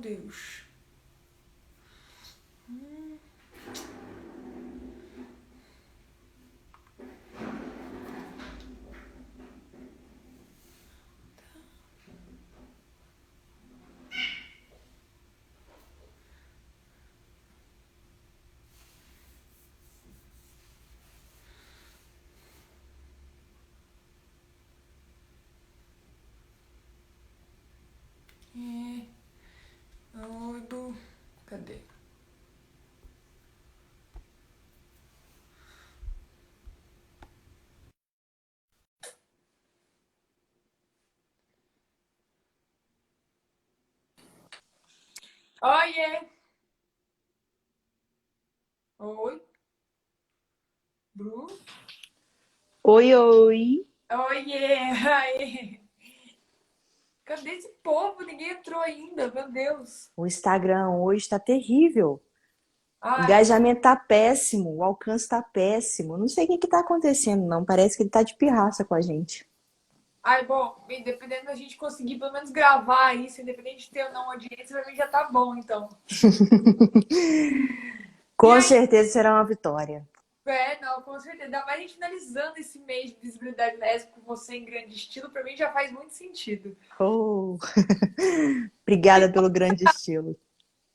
Deus. É. Oi, Bu. Cadê? Oiê! Oi, Bru. Oi, oi. Oiê! Aê. Cadê esse povo? Ninguém entrou ainda, meu Deus. O Instagram hoje tá terrível. O Ai, engajamento tá péssimo, o alcance tá péssimo. Não sei o que que tá acontecendo, não. Parece que ele tá de pirraça com a gente. ai, bom, independente da gente conseguir pelo menos gravar isso, independente de ter ou não audiência, pra mim já tá bom, então. E Com aí, certeza será uma vitória. não, com certeza. Ainda mais a gente finalizando esse mês de visibilidade lésbica com você em grande estilo, pra mim já faz muito sentido. Oh, Me obrigada pelo grande estilo.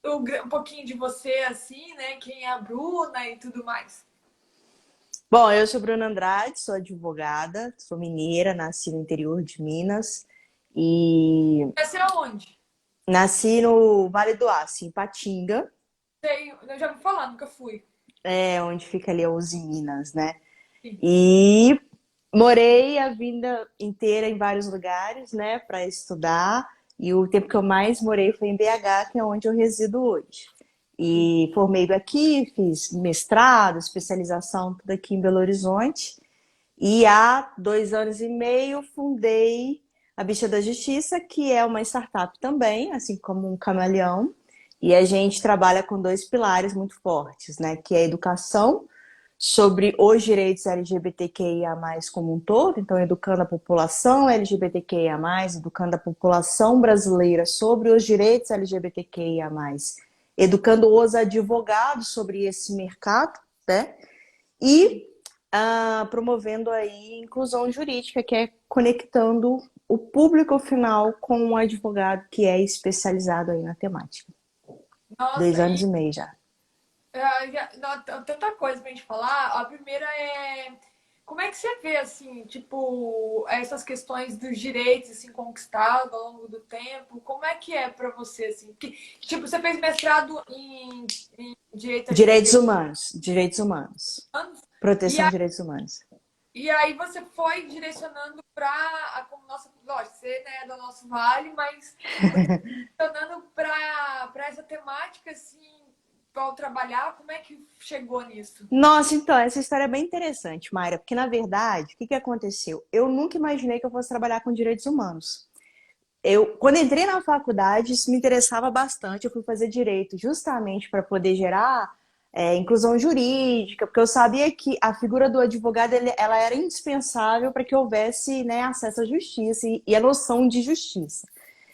um pouquinho de você, assim, né? Quem é a Bruna e tudo mais. Bom, eu sou Bruna Andrade, sou advogada, sou mineira, nasci no interior de Minas e Você é onde? nasci no Vale do Aço, em Patinga, Sei, eu já ouvi falar, nunca fui. onde fica ali a Uzi Minas, né? Sim. E morei a vida inteira em vários lugares, né, para estudar. E o tempo que eu mais morei foi em BH, que é onde eu resido hoje. Sim. E formei aqui, fiz mestrado, especialização, tudo aqui em Belo Horizonte. E há 2 anos e meio fundei a Bicha da Justiça, que é uma startup também, assim como um camaleão. E a gente trabalha com dois pilares muito fortes, né? Que é a educação sobre os direitos LGBTQIA+, como um todo, então educando a população LGBTQIA+, educando a população brasileira sobre os direitos LGBTQIA+, educando os advogados sobre esse mercado, né? E promovendo aí inclusão jurídica, que é conectando o público final com um advogado que é especializado aí na temática. dois Nossa, anos e e meio já. não, tanta coisa pra gente falar. A primeira é como é que você vê assim, tipo, essas questões dos direitos assim conquistados ao longo do tempo? Como é que é pra você assim? Tipo, você fez mestrado em direito Direitos LGBT humanos, direitos humanos. anos, e Proteção de direitos humanos. e aí você foi direcionando para, como nossa, lógico, você né, é do nosso vale, mas foi direcionando para essa temática assim, para trabalhar. Como é que chegou nisso? Nossa, então, essa história é bem interessante, Mayra, porque na verdade, o que que aconteceu? Eu nunca imaginei que eu fosse trabalhar com direitos humanos. Quando entrei na faculdade, isso me interessava bastante. Eu fui fazer direito justamente para poder gerar inclusão jurídica, porque eu sabia que a figura do advogado ela era indispensável para que houvesse, né, acesso à justiça e a noção de justiça.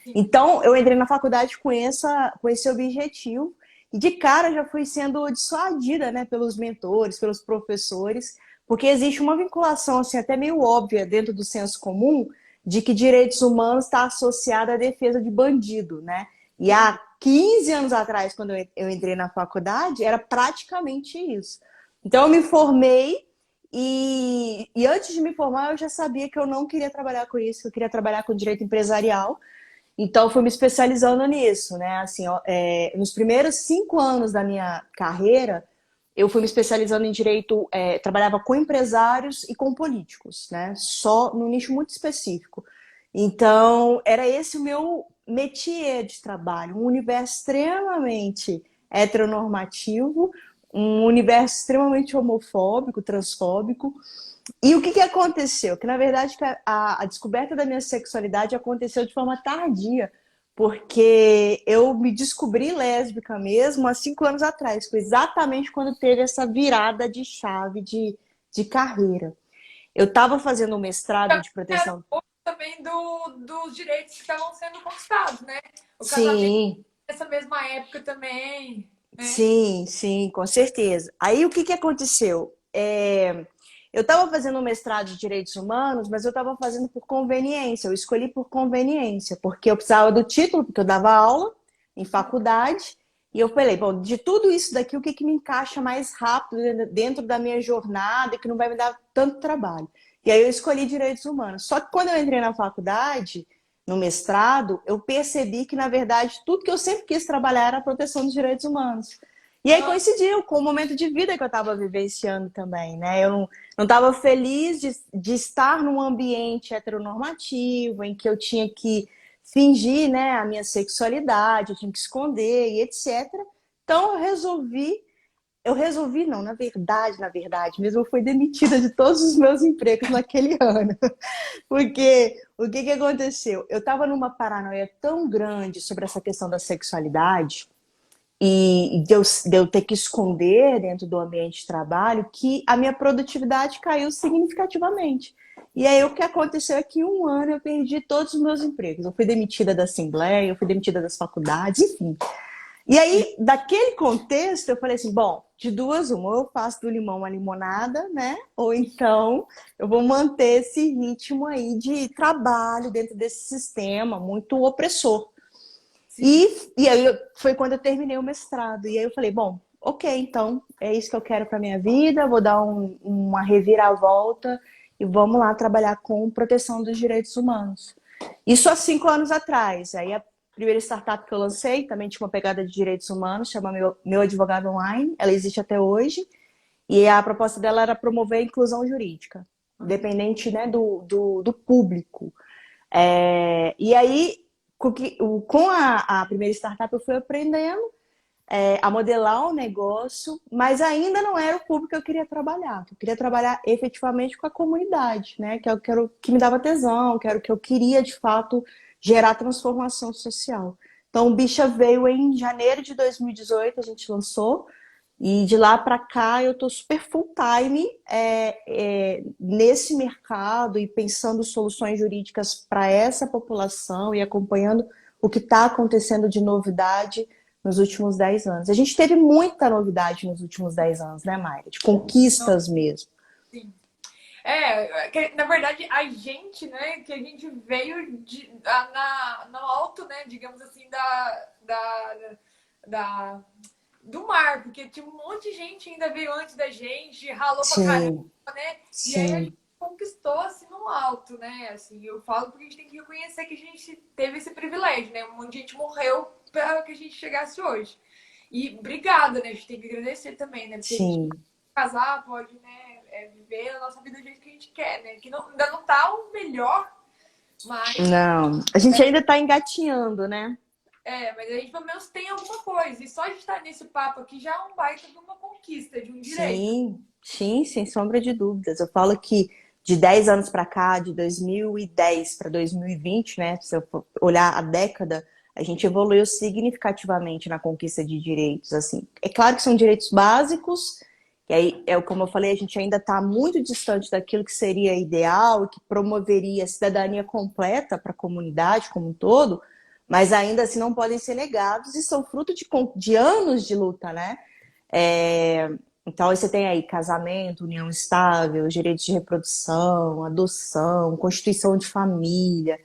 Sim. Então, eu entrei na faculdade com esse objetivo e de cara já fui sendo dissuadida, né, pelos mentores, pelos professores, porque existe uma vinculação assim, até meio óbvia dentro do senso comum de que direitos humanos está associado à defesa de bandido, né? E Sim. há 15 anos atrás, quando eu entrei na faculdade, era praticamente isso. Então, eu me formei e antes de me formar, eu já sabia que eu não queria trabalhar com isso, que eu queria trabalhar com direito empresarial. Então, fui me especializando nisso, né? Assim, ó, nos primeiros 5 anos da minha carreira, eu fui me especializando em direito, trabalhava com empresários e com políticos, né? Só num nicho muito específico. Então, era esse o meu métier de trabalho, um universo extremamente heteronormativo, um universo extremamente homofóbico, transfóbico, e o que que aconteceu? Que na verdade a descoberta da minha sexualidade aconteceu de forma tardia, porque eu me descobri lésbica mesmo há 5 anos atrás. Foi exatamente quando teve essa virada de chave de carreira. Eu estava fazendo um mestrado de Era um proteção. pouco também dos direitos que estavam sendo conquistados, né? O casamento Sim, nessa mesma época também, né? Sim, sim, com certeza. Aí o que que aconteceu? Eu estava fazendo um mestrado de Direitos Humanos, mas eu estava fazendo por conveniência. Eu escolhi por conveniência, porque eu precisava do título, porque eu dava aula em faculdade. E eu falei, bom, de tudo isso daqui, o que que me encaixa mais rápido dentro da minha jornada e que não vai me dar tanto trabalho? E aí eu escolhi Direitos Humanos. Só que quando eu entrei na faculdade, no mestrado, eu percebi que, na verdade, tudo que eu sempre quis trabalhar era a proteção dos direitos humanos. E aí Ah, coincidiu com o momento de vida que eu estava vivenciando também, né? Eu não estava feliz de estar num ambiente heteronormativo, em que eu tinha que fingir, né, a minha sexualidade, eu tinha que esconder e etc. Então eu resolvi não, na verdade, mesmo eu fui demitida de todos os meus empregos naquele ano. Porque o que que aconteceu? Eu estava numa paranoia tão grande sobre essa questão da sexualidade e de eu ter que esconder dentro do ambiente de trabalho que a minha produtividade caiu significativamente. E aí o que aconteceu é que em um ano eu perdi todos os meus empregos. Eu fui demitida da Assembleia, eu fui demitida das faculdades, enfim. E aí, daquele contexto, eu falei assim, bom, de duas, uma, ou eu faço do limão uma limonada, né? Ou então eu vou manter esse ritmo aí de trabalho dentro desse sistema muito opressor. sim. E aí foi quando eu terminei o mestrado. E aí eu falei, bom, ok, então é isso que eu quero para minha vida, vou dar uma reviravolta e vamos lá trabalhar com proteção dos direitos humanos. Isso há 5 anos atrás. Aí a primeira startup que eu lancei também tinha uma pegada de direitos humanos, chama Meu Advogado Online. Ela existe até hoje. E a proposta dela era promover a inclusão jurídica, independente, né, do público. E aí, com a primeira startup, eu fui aprendendo a modelar o negócio, mas ainda não era o público que eu queria trabalhar. Eu queria trabalhar efetivamente com a comunidade, né? Que é o que me dava tesão, que era o que eu queria, de fato, gerar transformação social. Então, o Bicha veio em janeiro de 2018, a gente lançou, e de lá para cá eu estou super full time nesse mercado e pensando soluções jurídicas para essa população e acompanhando o que está acontecendo de novidade nos últimos 10 anos. A gente teve muita novidade nos últimos 10 anos, né, Mayra? De Não, conquistas mesmo. sim. Na verdade, a gente, né, que a gente veio no alto, né, digamos assim, da, do mar, porque tinha um monte de gente ainda veio antes da gente, ralou pra caramba, Sim, né? E aí a gente sim, conquistou assim no alto, né? Assim, eu falo porque a gente tem que reconhecer que a gente teve esse privilégio, né? Um monte de gente morreu para que a gente chegasse hoje. E obrigada, né? A gente tem que agradecer também, né? Porque a gente sim. casar, pode, né, viver a nossa vida do jeito que a gente quer, né? Que não, ainda não tá o melhor, mas Não, a gente ainda está engatinhando, né? mas a gente pelo menos tem alguma coisa. E só de estar nesse papo aqui já é um baita de uma conquista, de um direito. Sim, sim, sem sombra de dúvidas. Eu falo que de 10 anos para cá, de 2010 para 2020, né? Se eu for olhar a década, a gente evoluiu significativamente na conquista de direitos. Assim, é claro que são direitos básicos, e aí, como eu falei, a gente ainda está muito distante daquilo que seria ideal e que promoveria a cidadania completa para a comunidade como um todo, mas ainda assim não podem ser negados e são fruto de anos de luta, né? É, então, você tem aí casamento, união estável, direitos de reprodução, adoção, constituição de família,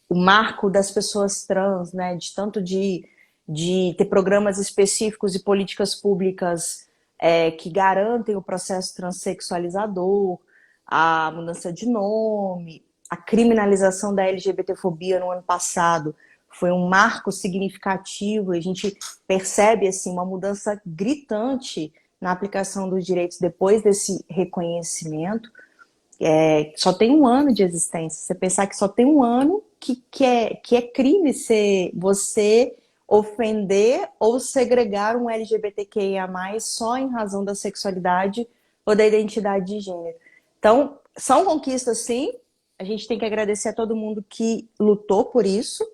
o marco das pessoas trans, né? De tanto de ter programas específicos e políticas públicas que garantem o processo transexualizador, a mudança de nome, a criminalização da LGBTfobia no ano passado foi um marco significativo. A gente percebe assim uma mudança gritante na aplicação dos direitos depois desse reconhecimento. Só tem um ano de existência. Você pensar que só tem um ano que é crime ser você ofender ou segregar um LGBTQIA+, só em razão da sexualidade ou da identidade de gênero. Então, são conquistas, sim. A gente tem que agradecer a todo mundo que lutou por isso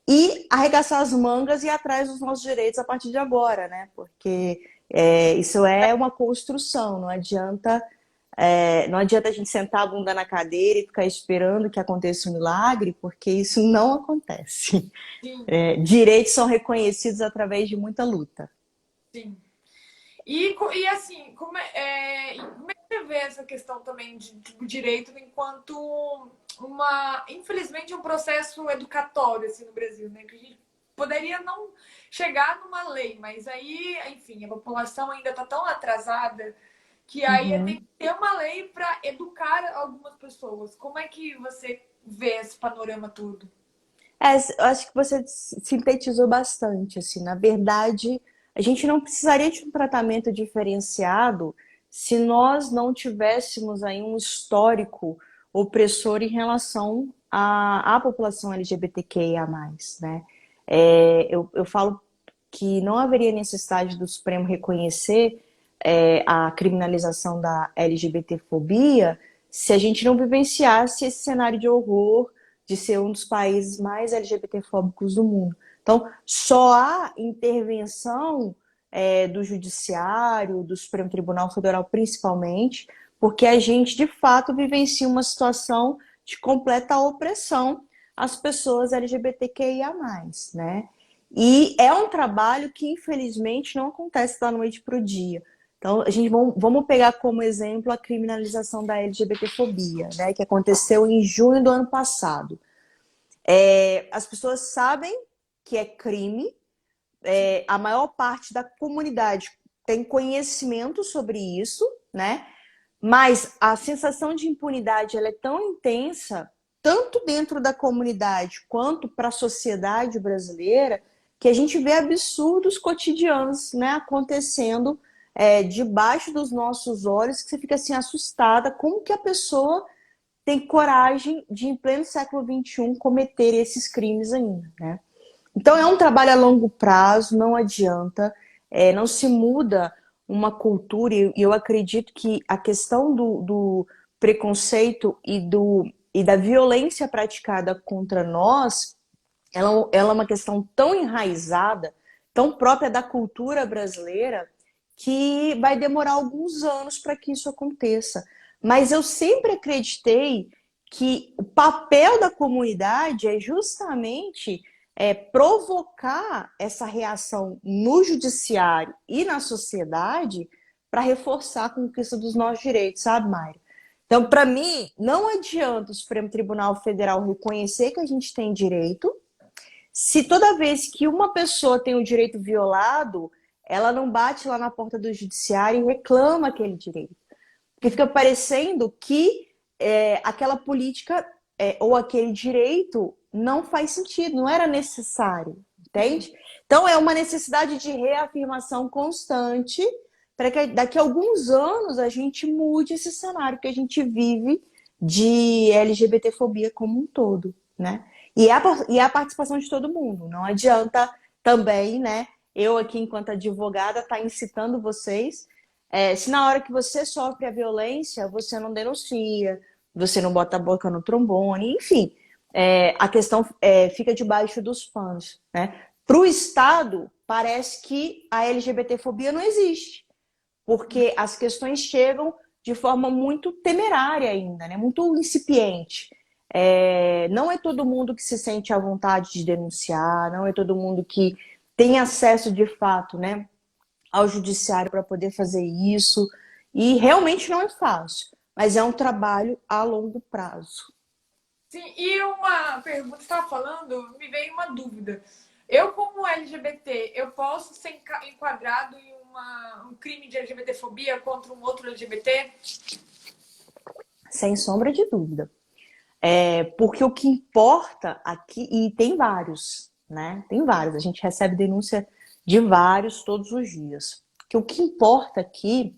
e arregaçar as mangas e ir atrás dos nossos direitos a partir de agora, né? Porque isso é uma construção, não adianta Não adianta a gente sentar a bunda na cadeira e ficar esperando que aconteça um milagre, porque isso não acontece. Sim, Direitos são reconhecidos através de muita luta. sim. E assim, como é que você vê essa questão também do direito enquanto infelizmente, um processo educatório assim, no Brasil, né? Que a gente poderia não chegar numa lei, mas aí, enfim, a população ainda está tão atrasada que aí tem Uhum. que ter uma lei para educar algumas pessoas. Como é que você vê esse panorama todo? Eu acho que você sintetizou bastante, assim, na verdade, a gente não precisaria de um tratamento diferenciado se nós não tivéssemos aí um histórico opressor em relação à população LGBTQIA+, né? Eu falo que não haveria necessidade do Supremo reconhecer a criminalização da LGBTfobia se a gente não vivenciasse esse cenário de horror de ser um dos países mais LGBTfóbicos do mundo. Então, só há intervenção do Judiciário, do Supremo Tribunal Federal, principalmente, porque a gente, de fato, vivencia uma situação de completa opressão às pessoas LGBTQIA+, né? E é um trabalho que, infelizmente, não acontece da noite para o dia. Então, vamos pegar como exemplo a criminalização da LGBTfobia, né, que aconteceu em junho do ano passado. As pessoas sabem que é crime, a maior parte da comunidade tem conhecimento sobre isso, né? Mas a sensação de impunidade ela é tão intensa, tanto dentro da comunidade quanto para a sociedade brasileira, que a gente vê absurdos cotidianos, né, acontecendo debaixo dos nossos olhos, que você fica assim assustada, como que a pessoa tem coragem de, em pleno século XXI, cometer esses crimes ainda, né? Então é um trabalho a longo prazo, não adianta, não se muda uma cultura, e eu acredito que a questão do preconceito e da violência praticada contra nós, ela é uma questão tão enraizada, tão própria da cultura brasileira, que vai demorar alguns anos para que isso aconteça. Mas eu sempre acreditei que o papel da comunidade é justamente provocar essa reação no judiciário e na sociedade para reforçar a conquista dos nossos direitos, sabe, Mário? Então, para mim, não adianta o Supremo Tribunal Federal reconhecer que a gente tem direito, se toda vez que uma pessoa tem o direito violado, ela não bate lá na porta do judiciário e reclama aquele direito. Porque fica parecendo que aquela política ou aquele direito não faz sentido, não era necessário, Sim. entende? Então é uma necessidade de reafirmação constante para que daqui a alguns anos a gente mude esse cenário que a gente vive de LGBTfobia como um todo, né? E a participação de todo mundo. Não adianta também, né? Eu aqui, enquanto advogada, estar incitando vocês se na hora que você sofre a violência, você não denuncia, você não bota a boca no trombone, enfim, a questão fica debaixo dos panos, né? Para o Estado, parece que a LGBTfobia não existe, porque as questões chegam de forma muito temerária ainda, né? Muito incipiente. Não é todo mundo que se sente à vontade de denunciar, não é todo mundo que tem acesso de fato, né, ao judiciário para poder fazer isso. E realmente não é fácil, mas é um trabalho a longo prazo. Sim, e uma pergunta, você estava falando, me veio uma dúvida. Eu, como LGBT, eu posso ser enquadrado em um crime de LGBTfobia contra um outro LGBT? Sem sombra de dúvida. Porque o que importa aqui, e tem vários, né? Tem vários, a gente recebe denúncia de vários todos os dias. Que o que importa aqui,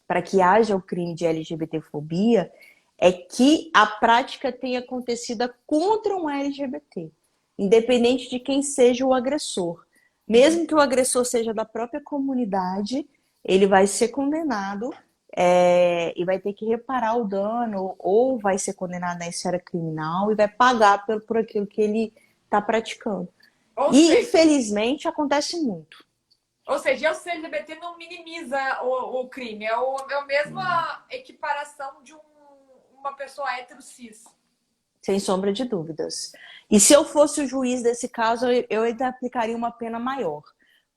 para que haja o crime de LGBTfobia, é que a prática tenha acontecido contra um LGBT, independente de quem seja o agressor. Mesmo que o agressor seja da própria comunidade, ele vai ser condenado e vai ter que reparar o dano, ou vai ser condenado na esfera criminal e vai pagar por aquilo que ele está praticando. Ou E, seja, infelizmente, acontece muito. Ou seja, eu ser LGBT não minimiza o crime, é a mesma equiparação de uma pessoa hétero cis. Sem sombra de dúvidas. E se eu fosse o juiz desse caso, eu ainda aplicaria uma pena maior.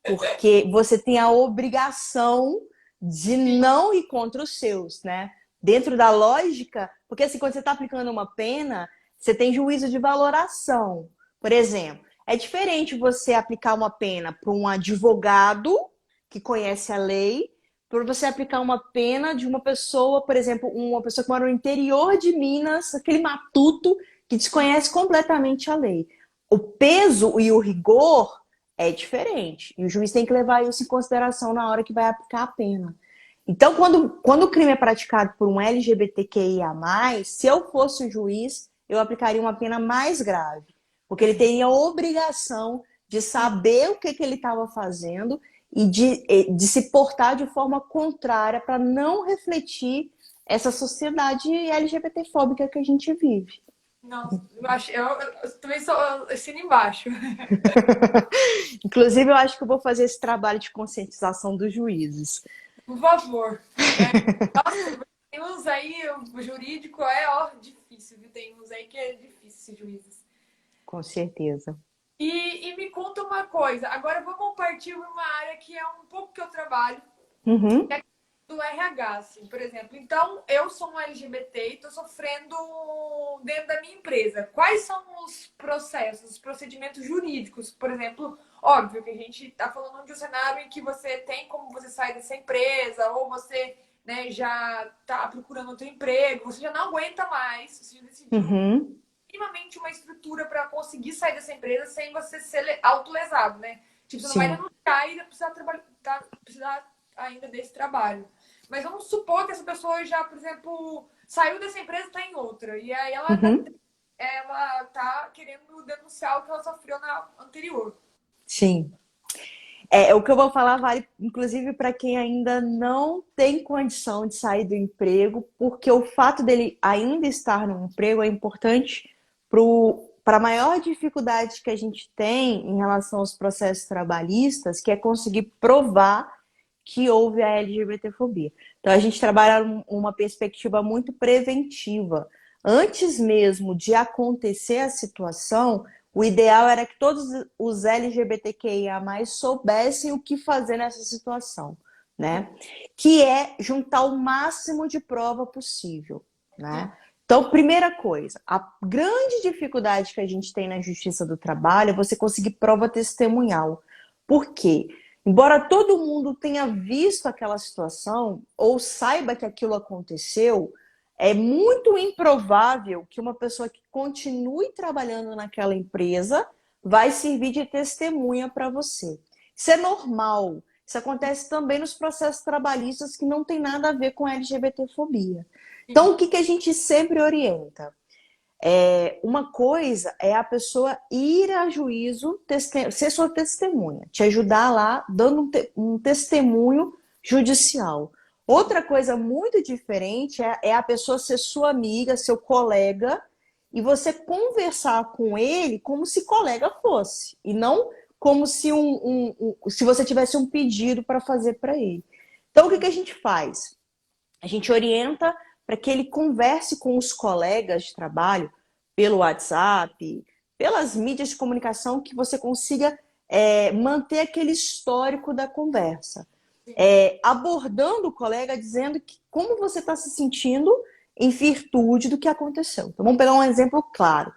Porque você tem a obrigação de Sim, não ir contra os seus, né? Dentro da lógica, porque assim, quando você está aplicando uma pena, você tem juízo de valoração. Por exemplo, é diferente você aplicar uma pena para um advogado que conhece a lei, para você aplicar uma pena de uma pessoa, por exemplo, uma pessoa que mora no interior de Minas, aquele matuto que desconhece completamente a lei. O peso e o rigor é diferente. E o juiz tem que levar isso em consideração na hora que vai aplicar a pena. Então, quando o crime é praticado por um LGBTQIA+, se eu fosse o juiz, eu aplicaria uma pena mais grave. Porque ele teria a obrigação de sim. saber o que ele estava fazendo e de se portar de forma contrária para não refletir essa sociedade LGBTfóbica que a gente vive. Nossa, eu também sou assino embaixo. Inclusive, eu acho que eu vou fazer esse trabalho de conscientização dos juízes. Por favor. Nossa, tem uns aí, o jurídico é ó, difícil, viu? Tem uns aí que é difícil, juízes. Com certeza. E me conta uma coisa, agora vamos partir para uma área que é um pouco que eu trabalho, Uhum, do RH, assim, por exemplo. Então, eu sou um LGBT e estou sofrendo dentro da minha empresa. Quais são os processos, os procedimentos jurídicos? Por exemplo, óbvio que a gente está falando de um cenário em que você tem como você sair dessa empresa, ou você, né, já está procurando outro emprego, você já não aguenta mais, você já decidiu uhum, minimamente uma estrutura para conseguir sair dessa empresa sem você ser autolesado, né? Tipo, você não vai sim. denunciar e precisar, precisar ainda desse trabalho. Mas vamos supor que essa pessoa já, por exemplo, saiu dessa empresa e está em outra. E aí Uhum, ela tá querendo denunciar o que ela sofreu na anterior. sim. O que eu vou falar vale, inclusive, para quem ainda não tem condição de sair do emprego, porque o fato dele ainda estar no emprego é importante para a maior dificuldade que a gente tem em relação aos processos trabalhistas, que é conseguir provar que houve a LGBTfobia. Então, a gente trabalha uma perspectiva muito preventiva. Antes mesmo de acontecer a situação, o ideal era que todos os LGBTQIA+, soubessem o que fazer nessa situação, né? Que é juntar o máximo de prova possível, Sim, né? Então, primeira coisa, a grande dificuldade que a gente tem na justiça do trabalho é você conseguir prova testemunhal. Por quê? Embora todo mundo tenha visto aquela situação ou saiba que aquilo aconteceu, é muito improvável que uma pessoa que continue trabalhando naquela empresa vai servir de testemunha para você. Isso é normal. Isso acontece também nos processos trabalhistas que não tem nada a ver com LGBTfobia. Então, sim, o que, que a gente sempre orienta? Uma coisa é a pessoa ir a juízo, ser sua testemunha, te ajudar lá, dando um testemunho judicial. Outra coisa muito diferente é a pessoa ser sua amiga, seu colega, e você conversar com ele como se colega fosse, e não como se, se você tivesse um pedido para fazer para ele. Então, o que, que a gente faz? A gente orienta para que ele converse com os colegas de trabalho pelo WhatsApp, pelas mídias de comunicação, que você consiga manter aquele histórico da conversa. sim. Abordando o colega, dizendo que como você está se sentindo em virtude do que aconteceu. Então, vamos pegar um exemplo claro.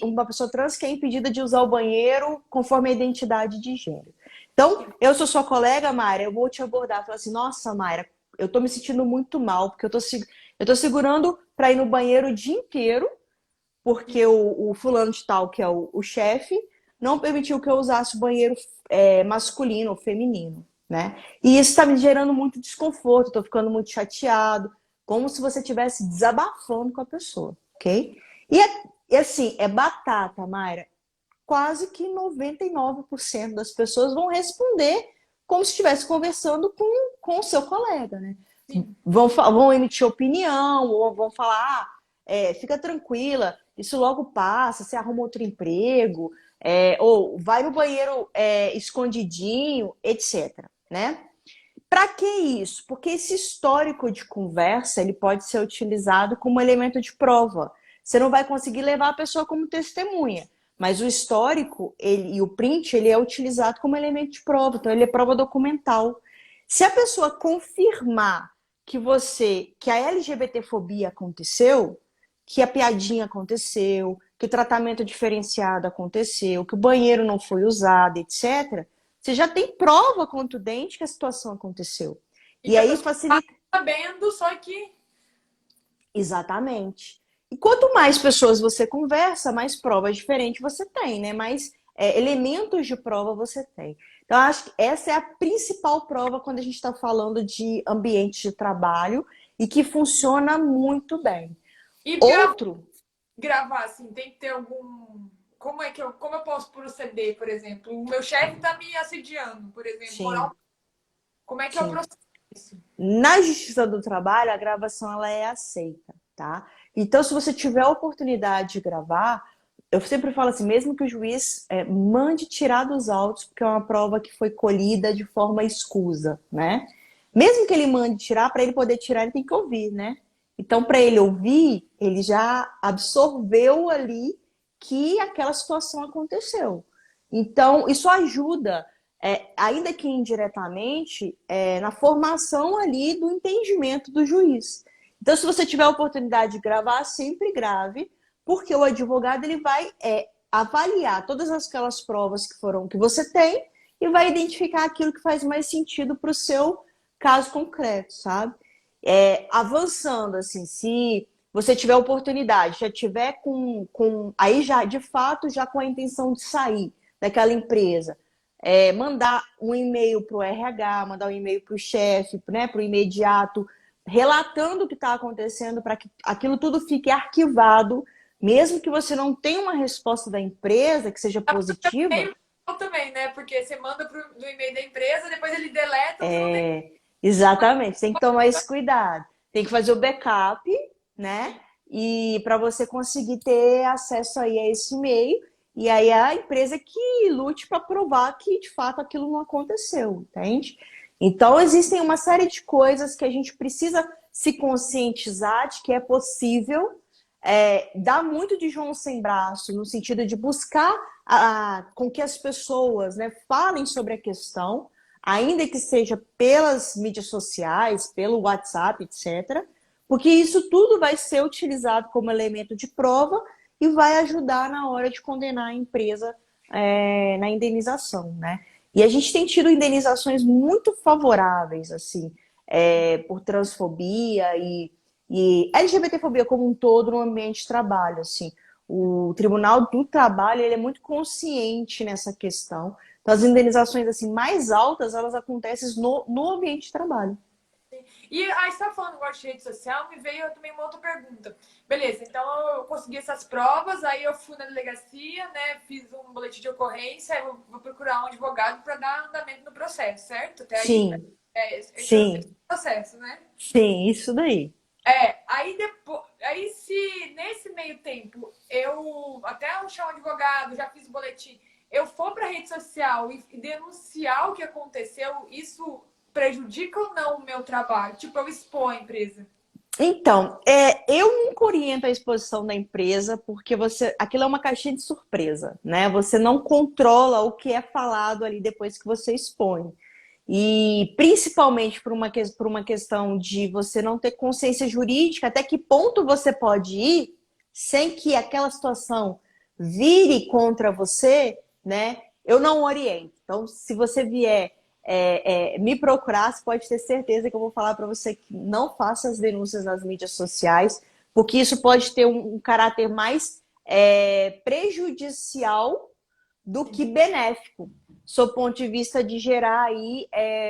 Uma pessoa trans que é impedida de usar o banheiro conforme a identidade de gênero. Então, eu sou sua colega, Mayra, eu vou te abordar. Falar assim, nossa, Mayra, eu tô me sentindo muito mal, porque eu tô segurando para ir no banheiro o dia inteiro, porque o fulano de tal, que é o chefe, não permitiu que eu usasse o banheiro masculino ou feminino, né? E isso está me gerando muito desconforto, tô ficando muito chateado, como se você estivesse desabafando com a pessoa, ok? E assim, é batata, Mayra. Quase que 99% das pessoas vão responder como se estivesse conversando com o seu colega, né? Sim. Vão emitir opinião, ou vão falar, fica tranquila, isso logo passa, você arruma outro emprego, ou vai no banheiro escondidinho, etc, né? Para que isso? Porque esse histórico de conversa ele pode ser utilizado como elemento de prova. Você não vai conseguir levar a pessoa como testemunha, mas o histórico e o print ele é utilizado como elemento de prova, então ele é prova documental. Se a pessoa confirmar que a LGBTfobia aconteceu, que a piadinha aconteceu, que o tratamento diferenciado aconteceu, que o banheiro não foi usado, etc., você já tem prova contundente que a situação aconteceu. E E que a aí pessoa tá facilita. sabendo, só que. Exatamente. E quanto mais pessoas você conversa, mais provas diferentes você tem, né? Mais elementos de prova você tem. Então, acho que essa é a principal prova quando a gente está falando de ambiente de trabalho e que funciona muito bem. E Outro, gravar, assim, tem que ter algum. Como eu posso proceder, por exemplo? O meu chefe tá me assediando, por exemplo, sim, moral. Como é que eu sim. processo isso? Na Justiça do Trabalho, a gravação ela é aceita, tá? Então, se você tiver a oportunidade de gravar, eu sempre falo assim, mesmo que o juiz mande tirar dos autos, porque é uma prova que foi colhida de forma escusa, né? Mesmo que ele mande tirar, para ele poder tirar, ele tem que ouvir, né? Então, para ele ouvir, ele já absorveu ali que aquela situação aconteceu. Então, isso ajuda ainda que indiretamente, na formação ali do entendimento do juiz. Então, se você tiver a oportunidade de gravar, sempre grave, porque o advogado ele vai avaliar todas aquelas provas que você tem e vai identificar aquilo que faz mais sentido para o seu caso concreto, sabe? Avançando, assim, se você tiver a oportunidade, já tiver aí já, de fato, já com a intenção de sair daquela empresa, mandar um e-mail para o RH, mandar um e-mail para o chefe, né, para o imediato, relatando o que está acontecendo para que aquilo tudo fique arquivado, mesmo que você não tenha uma resposta da empresa que seja positiva. Eu também, né? Porque você manda no e-mail da empresa, depois ele deleta, você não tem. Exatamente, tem que tomar esse cuidado. Tem que fazer o backup, né? E para você conseguir ter acesso aí a esse e-mail, e aí a empresa que lute para provar que de fato aquilo não aconteceu, entende? Então existem uma série de coisas que a gente precisa se conscientizar de que é possível, dar muito de João sem braço, no sentido de buscar com que as pessoas, né, falem sobre a questão, ainda que seja pelas mídias sociais, pelo WhatsApp, etc., porque isso tudo vai ser utilizado como elemento de prova e vai ajudar na hora de condenar a empresa na indenização, né? E a gente tem tido indenizações muito favoráveis, assim, por transfobia e LGBTfobia como um todo no ambiente de trabalho, assim. O Tribunal do Trabalho ele é muito consciente nessa questão. Então, as indenizações assim mais altas, elas acontecem no ambiente de trabalho. E aí, você tá falando agora de rede social, me veio também uma outra pergunta. Beleza, então eu consegui essas provas, aí eu fui na delegacia, né? Fiz um boletim de ocorrência, eu vou procurar um advogado para dar andamento no processo, certo? Até aí, Sim, esse é o sim, processo, né? sim, isso daí. Aí depois, aí se nesse meio tempo eu até achar um advogado, já fiz o boletim, eu for para rede social e denunciar o que aconteceu, isso prejudica ou não o meu trabalho? Tipo, eu expor a empresa. Então, eu nunca oriento a exposição da empresa, porque aquilo é uma caixinha de surpresa, né? Você não controla o que é falado ali depois que você expõe. E principalmente por uma questão de você não ter consciência jurídica, até que ponto você pode ir sem que aquela situação vire contra você, né? Eu não oriento. Então, se você vier me procurar, você pode ter certeza que eu vou falar para você que não faça as denúncias nas mídias sociais, porque isso pode ter um caráter mais prejudicial do que benéfico, sob o ponto de vista de gerar aí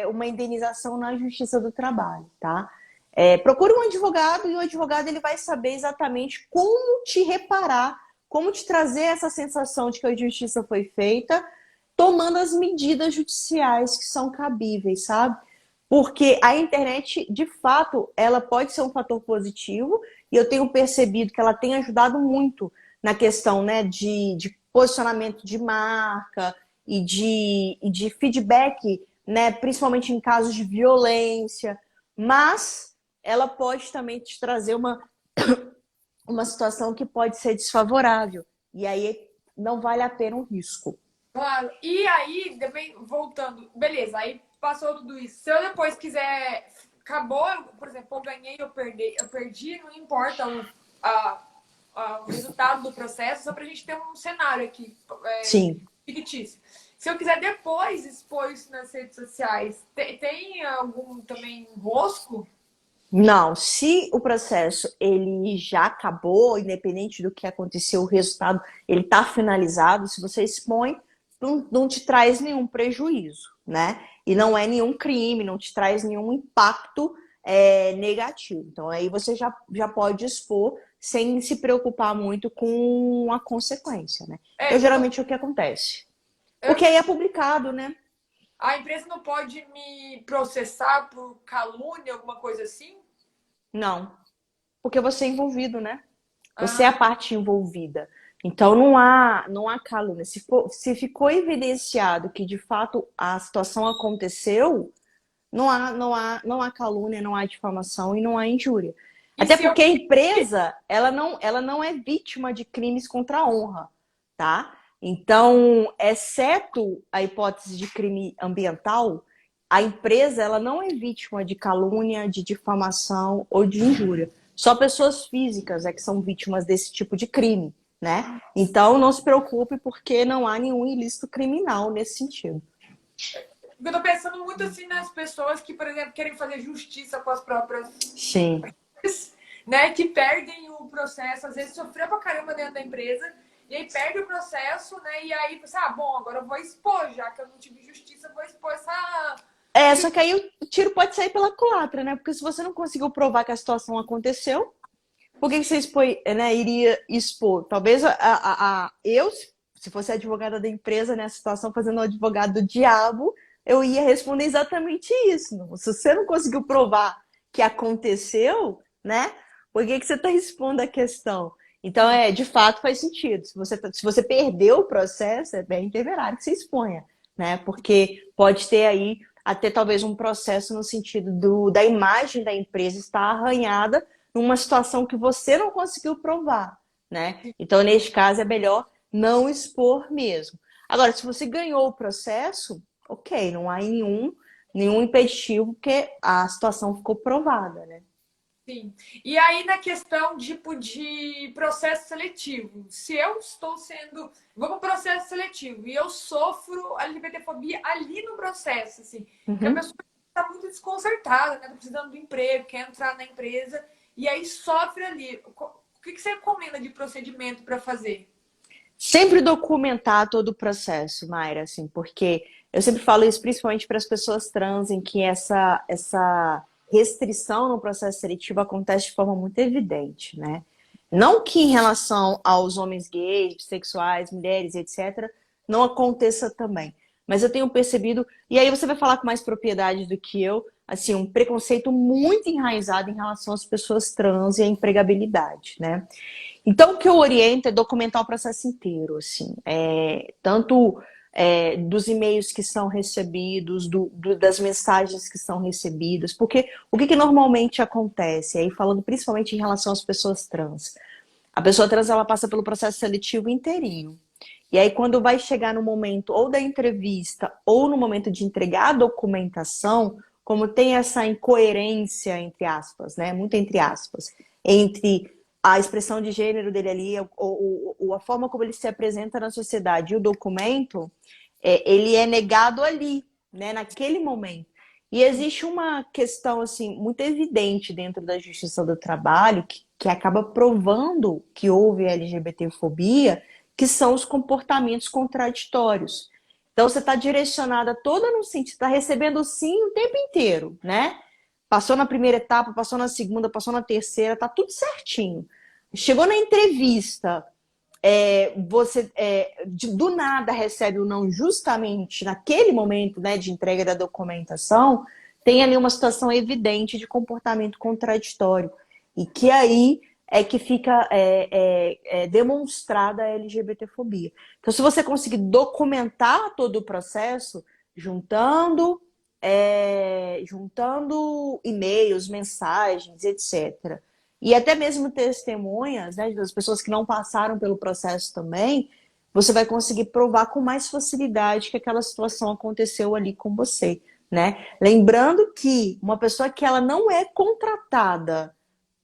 uma indenização na Justiça do Trabalho, tá? Procure um advogado e o advogado ele vai saber exatamente como te reparar, como te trazer essa sensação de que a justiça foi feita, tomando as medidas judiciais que são cabíveis, sabe? Porque a internet, de fato, ela pode ser um fator positivo e eu tenho percebido que ela tem ajudado muito na questão, né, de posicionamento de marca e de feedback, né? Principalmente em casos de violência, mas ela pode também te trazer uma situação que pode ser desfavorável. E aí não vale a pena o risco. Claro. E aí, também, voltando, beleza, aí passou tudo isso. Se eu depois quiser, acabou, por exemplo, eu ganhei, eu perdi, não importa o resultado do processo, só pra gente ter um cenário aqui Sim. fictício. Se eu quiser depois expor isso nas redes sociais, tem algum também rosco? Não, se o processo ele já acabou, independente do que aconteceu, o resultado ele está finalizado, se você expõe, não te traz nenhum prejuízo, né? E não é nenhum crime, não te traz nenhum impacto negativo. Então aí você já pode expor sem se preocupar muito com a consequência, né? Então Que eu tô, geralmente é o que acontece. eu Porque tô, aí é publicado, né? a empresa não pode me processar por calúnia, alguma coisa assim? Não, porque você é envolvido, né? Você é a Ah, parte envolvida. Então não há calúnia. Se ficou evidenciado que de fato a situação aconteceu, não há calúnia, não há difamação e não há injúria. e Até se eu porque a empresa, ela não é vítima de crimes contra a honra, tá? Então, exceto a hipótese de crime ambiental, a empresa, ela não é vítima de calúnia, de difamação ou de injúria. Só pessoas físicas é que são vítimas desse tipo de crime, né? Então, não se preocupe porque não há nenhum ilícito criminal nesse sentido. Eu tô pensando muito assim nas pessoas que, por exemplo, querem fazer justiça com as próprias, Sim. né? Que perdem o processo, às vezes sofreu pra caramba dentro da empresa, e aí perde o processo, né? E aí você, bom, agora eu vou expor, já que eu não tive justiça, eu vou expor essa. Só que aí o tiro pode sair pela culatra, né? Porque se você não conseguiu provar que a situação aconteceu, por que você iria expor? Talvez eu, se fosse advogada da empresa nessa situação, fazendo o advogado do diabo, eu ia responder exatamente isso. Se você não conseguiu provar que aconteceu, né? Por que você está expondo a questão? Então, de fato, faz sentido. Se você perdeu o processo, é bem temerário que você exponha, né? Porque pode ter aí até talvez um processo no sentido da imagem da empresa estar arranhada numa situação que você não conseguiu provar, né? Então, neste caso, é melhor não expor mesmo. Agora, se você ganhou o processo, ok, não há nenhum impeditivo, porque a situação ficou provada, né? Sim. E aí, na questão tipo de processo seletivo, se eu estou sendo. Vou para o processo seletivo e eu sofro a LGBTfobia ali no processo, assim, que a Uhum. pessoa está muito desconcertada, né? Tá precisando do emprego, quer entrar na empresa, e aí sofre ali. O que você recomenda de procedimento para fazer? Sempre documentar todo o processo, Mayra, assim, porque eu sempre falo isso principalmente para as pessoas trans, em que essa restrição no processo seletivo acontece de forma muito evidente, né? Não que em relação aos homens gays, bissexuais, mulheres, etc., não aconteça também. Mas eu tenho percebido, e aí você vai falar com mais propriedade do que eu, assim, um preconceito muito enraizado em relação às pessoas trans e à empregabilidade, né? Então, o que eu oriento é documentar o processo inteiro, assim, tanto dos e-mails que são recebidos, das mensagens que são recebidas, porque o que normalmente acontece, aí falando principalmente em relação às pessoas trans, a pessoa trans ela passa pelo processo seletivo inteirinho. E aí, quando vai chegar no momento ou da entrevista ou no momento de entregar a documentação, como tem essa incoerência, entre aspas, né? Muito entre aspas, entre a expressão de gênero dele ali, ou a forma como ele se apresenta na sociedade e o documento, ele é negado ali, né? Naquele momento. E existe uma questão assim muito evidente dentro da Justiça do Trabalho que acaba provando que houve LGBTfobia, que são os comportamentos contraditórios. Então você está direcionada toda no sentido, está recebendo sim o tempo inteiro, né? Passou na primeira etapa, passou na segunda, passou na terceira, tá tudo certinho. Chegou na entrevista, você do nada recebe o não justamente naquele momento, né, de entrega da documentação, tem ali uma situação evidente de comportamento contraditório e que aí é que fica demonstrada a LGBTfobia. Então, se você conseguir documentar todo o processo, juntando, juntando e-mails, mensagens, etc., e até mesmo testemunhas, né, das pessoas que não passaram pelo processo também, você vai conseguir provar com mais facilidade que aquela situação aconteceu ali com você, né? Lembrando que uma pessoa que ela não é contratada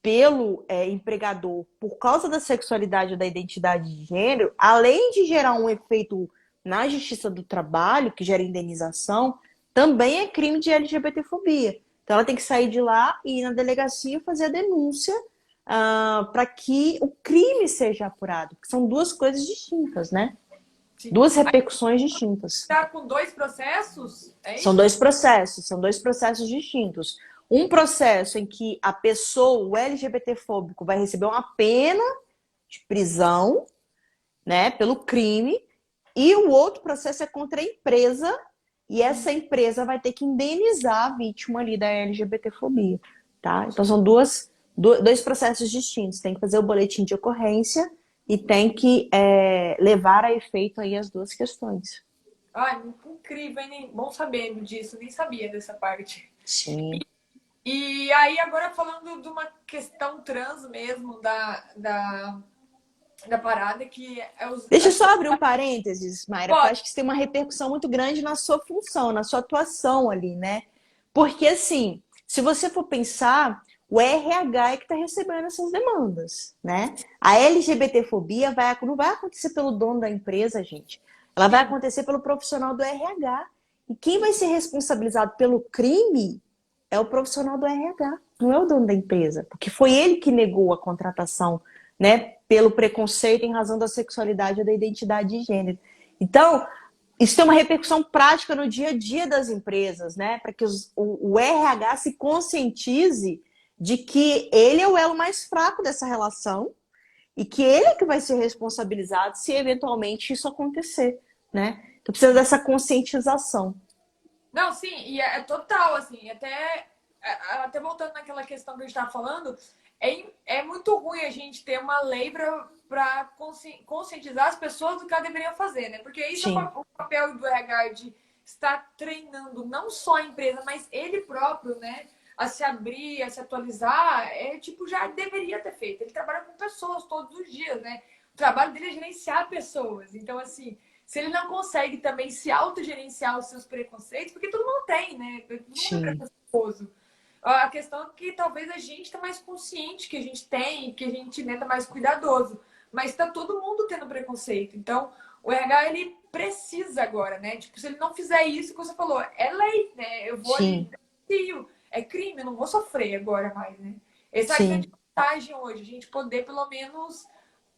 pelo empregador por causa da sexualidade ou da identidade de gênero, além de gerar um efeito na justiça do trabalho, que gera indenização, também é crime de LGBTfobia. Então ela tem que sair de lá e ir na delegacia fazer a denúncia para que o crime seja apurado, porque são duas coisas distintas, né? Sim. Duas Mas repercussões distintas. tá com dois processos? É isso? São dois processos distintos. Um processo em que a pessoa, o LGBTfóbico, vai receber uma pena de prisão, né, pelo crime, e o outro processo é contra a empresa, e essa empresa vai ter que indenizar a vítima ali da LGBTfobia, tá? Então são dois processos distintos. Tem que fazer o boletim de ocorrência e tem que levar a efeito aí as duas questões. Ai, incrível, hein? Bom saber disso, nem sabia dessa parte. Sim. E aí, agora falando de uma questão trans mesmo, da parada, que é os. Deixa eu só abrir um parênteses, Mayra, porque eu Pode. acho que isso tem uma repercussão muito grande na sua função, na sua atuação ali, né? Porque, assim, se você for pensar, o RH é que está recebendo essas demandas, né? A LGBTfobia não vai acontecer pelo dono da empresa, gente. Ela vai Sim. acontecer pelo profissional do RH. E quem vai ser responsabilizado pelo crime é o profissional do RH, não é o dono da empresa, porque foi ele que negou a contratação, né, pelo preconceito em razão da sexualidade ou da identidade de gênero. Então, isso tem uma repercussão prática no dia a dia das empresas, né, para que o RH se conscientize de que ele é o elo mais fraco dessa relação e que ele é que vai ser responsabilizado se eventualmente isso acontecer, né? Então precisa dessa conscientização. Não, sim, e é total, assim, até voltando naquela questão que a gente estava falando, é muito ruim a gente ter uma lei para conscientizar as pessoas do que elas deveriam fazer, né? Porque isso é Sim, o papel do RH de estar treinando não só a empresa, mas ele próprio, né? A se abrir, a se atualizar, tipo, já deveria ter feito. Ele trabalha com pessoas todos os dias, né? O trabalho dele é gerenciar pessoas. Então, assim, se ele não consegue também se autogerenciar os seus preconceitos, porque todo mundo tem, né? Todo mundo é sim, preconceituoso. A questão é que talvez a gente está mais consciente que a gente tem, que a gente né, tá mais cuidadoso. Mas está todo mundo tendo preconceito. Então, o RH, ele precisa agora, né? Tipo, se ele não fizer isso que você falou, é lei, né? Eu vou ali, sim, é crime, eu não vou sofrer agora mais, né? Essa é a grande sim. vantagem hoje, a gente poder pelo menos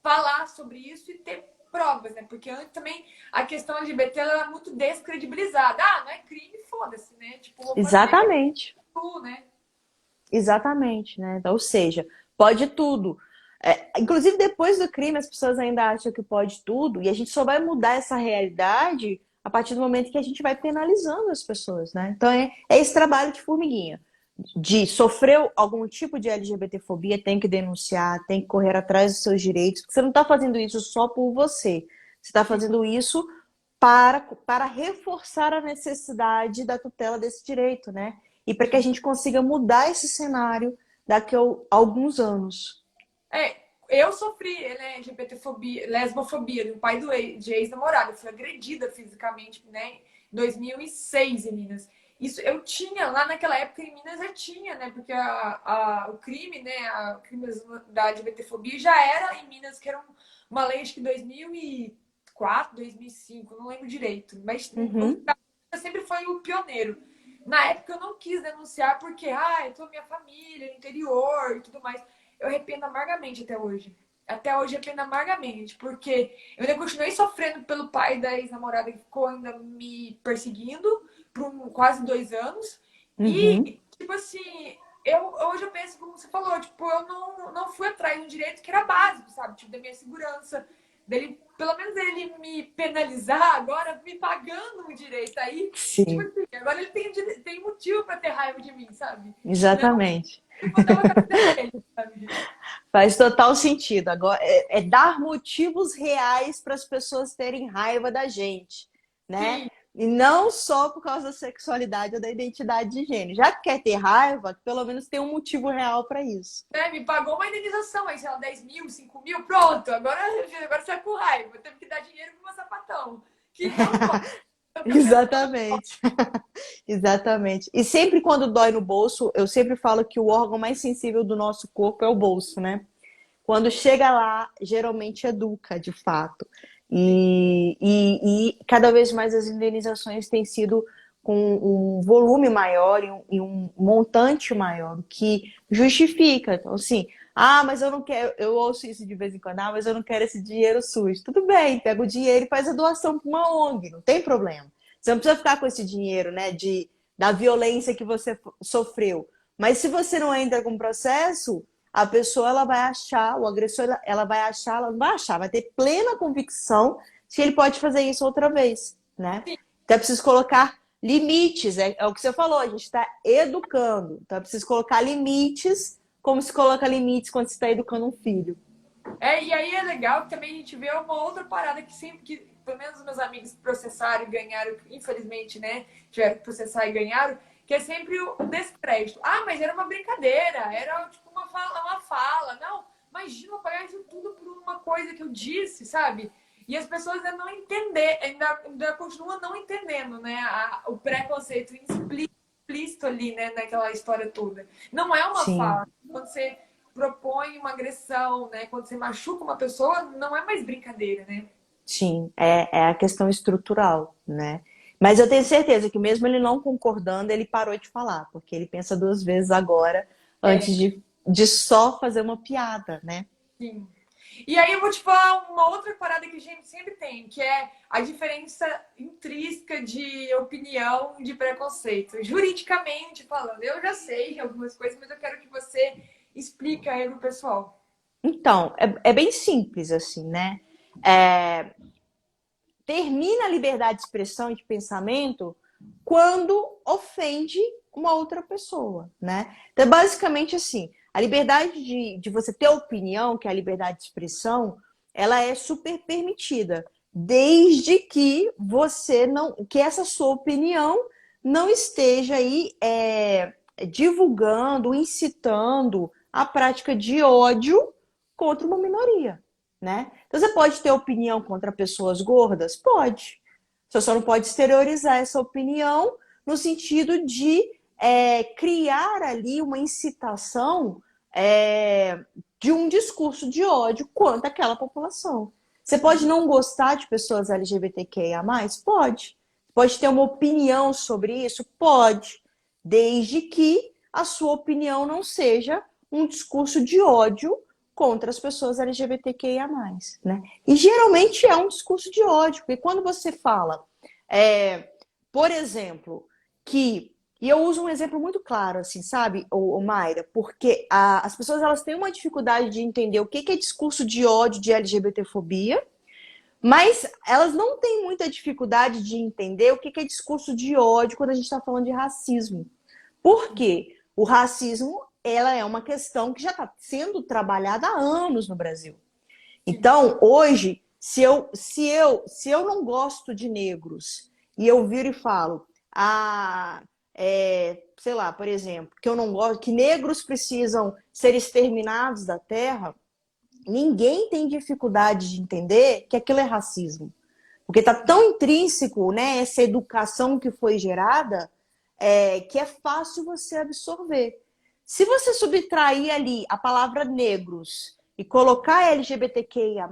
falar sobre isso e ter provas, né? Porque antes também a questão LGBT ela era muito descredibilizada. Ah, não é crime, foda-se, né? Tipo, vou fazer Exatamente. tu, né? Exatamente, né? Então, ou seja, pode tudo. Inclusive, depois do crime, as pessoas ainda acham que pode tudo, e a gente só vai mudar essa realidade a partir do momento que a gente vai penalizando as pessoas, né? Então, é esse trabalho de formiguinha. De sofreu algum tipo de LGBTfobia, tem que denunciar, tem que correr atrás dos seus direitos, porque você não está fazendo isso só por você. Você está Sim. fazendo isso para reforçar a necessidade da tutela desse direito, né? E para que a gente consiga mudar esse cenário daqui a alguns anos. É, eu sofri LGBTfobia, lesbofobia do pai de ex-namorado. Eu fui agredida fisicamente, né? Em 2006 em Minas. Isso eu tinha, lá naquela época em Minas já tinha, né? Porque o crime, né? A crime da LGBTfobia já era em Minas, que era uma lei, acho que 2004, 2005, não lembro direito. Mas o Uhum. sempre foi o pioneiro. Na época eu não quis denunciar porque, eu tô minha família, no interior e tudo mais. Eu arrependo amargamente até hoje. Até hoje eu arrependo amargamente, porque eu ainda continuei sofrendo pelo pai da ex-namorada que ficou ainda me perseguindo por quase 2 anos. Uhum. E, tipo assim, hoje eu penso, como você falou, tipo, eu não fui atrás de um direito que era básico, sabe? Tipo, da minha segurança, dele, pelo menos ele me penalizar agora, me pagando um direito aí. Tipo Sim, assim, agora ele tem motivo pra ter raiva de mim, sabe? Não exatamente. que botar a cabeça dele, sabe? Faz total sentido. Agora, é dar motivos reais para as pessoas terem raiva da gente, né? Sim, E não só por causa da sexualidade ou da identidade de gênero. Já que quer ter raiva, pelo menos tem um motivo real para isso. né? Me pagou uma indenização aí, sei lá, 10 mil, 5 mil, pronto. Agora você tá com raiva. Teve que dar dinheiro pro meu sapatão. Que não pode. Eu penso, Exatamente. Exatamente. E sempre quando dói no bolso, eu sempre falo que o órgão mais sensível do nosso corpo é o bolso, né? Quando chega lá, geralmente educa, de fato. E cada vez mais as indenizações têm sido com um volume maior e um montante maior, o que justifica. Então, assim, mas eu não quero, eu ouço isso de vez em quando, mas eu não quero esse dinheiro sujo. Tudo bem, pega o dinheiro e faz a doação para uma ONG, não tem problema. Você não precisa ficar com esse dinheiro, né, da violência que você sofreu. Mas se você não entra com processo, a pessoa ela vai achar, o agressor ela vai achar, ela não vai achar, vai ter plena convicção se ele pode fazer isso outra vez, né? Então é preciso colocar limites, é o que você falou, a gente está educando, então é preciso colocar limites, como se coloca limites quando você está educando um filho. e aí é legal que também a gente vê uma outra parada que sempre que, pelo menos os meus amigos processaram e ganharam, infelizmente, né? Tiveram que processar e ganharam, que é sempre o descrédito. Mas era uma brincadeira, era tipo uma fala. Não, imagina eu pagar isso tudo por uma coisa que eu disse, sabe? E as pessoas ainda não entender, ainda continuam não entendendo, né? O preconceito explícito ali, né? Naquela história toda. Não é uma Sim, fala. Quando você propõe uma agressão, né? Quando você machuca uma pessoa, não é mais brincadeira, né? sim, é a questão estrutural, né? Mas eu tenho certeza que mesmo ele não concordando, ele parou de falar, porque ele pensa duas vezes agora É, antes de só fazer uma piada, né? sim. E aí eu vou te falar uma outra parada que a gente sempre tem, que é a diferença intrínseca de opinião e de preconceito. Juridicamente falando, eu já sei algumas coisas, mas eu quero que você explique aí pro pessoal. Então, é bem simples assim, né? É, termina a liberdade de expressão e de pensamento quando ofende uma outra pessoa, né? Então, basicamente assim, a liberdade de você ter opinião, que é a liberdade de expressão, ela é super permitida, desde que você não, que essa sua opinião não esteja aí divulgando, incitando a prática de ódio contra uma minoria, né? Então você pode ter opinião contra pessoas gordas? Pode. Você só não pode exteriorizar essa opinião no sentido de criar ali uma incitação de um discurso de ódio contra aquela população. Você pode não gostar de pessoas LGBTQIA+? Pode. Pode ter uma opinião sobre isso? Pode. Desde que a sua opinião não seja um discurso de ódio contra as pessoas LGBTQIA+, né? E geralmente é um discurso de ódio, porque quando você fala, por exemplo, e eu uso um exemplo muito claro, assim, sabe, o Mayra, porque as pessoas elas têm uma dificuldade de entender o que é discurso de ódio de LGBTfobia, mas elas não têm muita dificuldade de entender o que é discurso de ódio quando a gente está falando de racismo. Por quê? O racismo ela é uma questão que já está sendo trabalhada há anos no Brasil. Sim. Então, hoje, se eu não gosto de negros e eu viro e falo, sei lá, por exemplo, que eu não gosto, que negros precisam ser exterminados da terra, ninguém tem dificuldade de entender que aquilo é racismo. Porque está tão intrínseco, né, essa educação que foi gerada, que é fácil você absorver. Se você subtrair ali a palavra negros e colocar LGBTQIA+,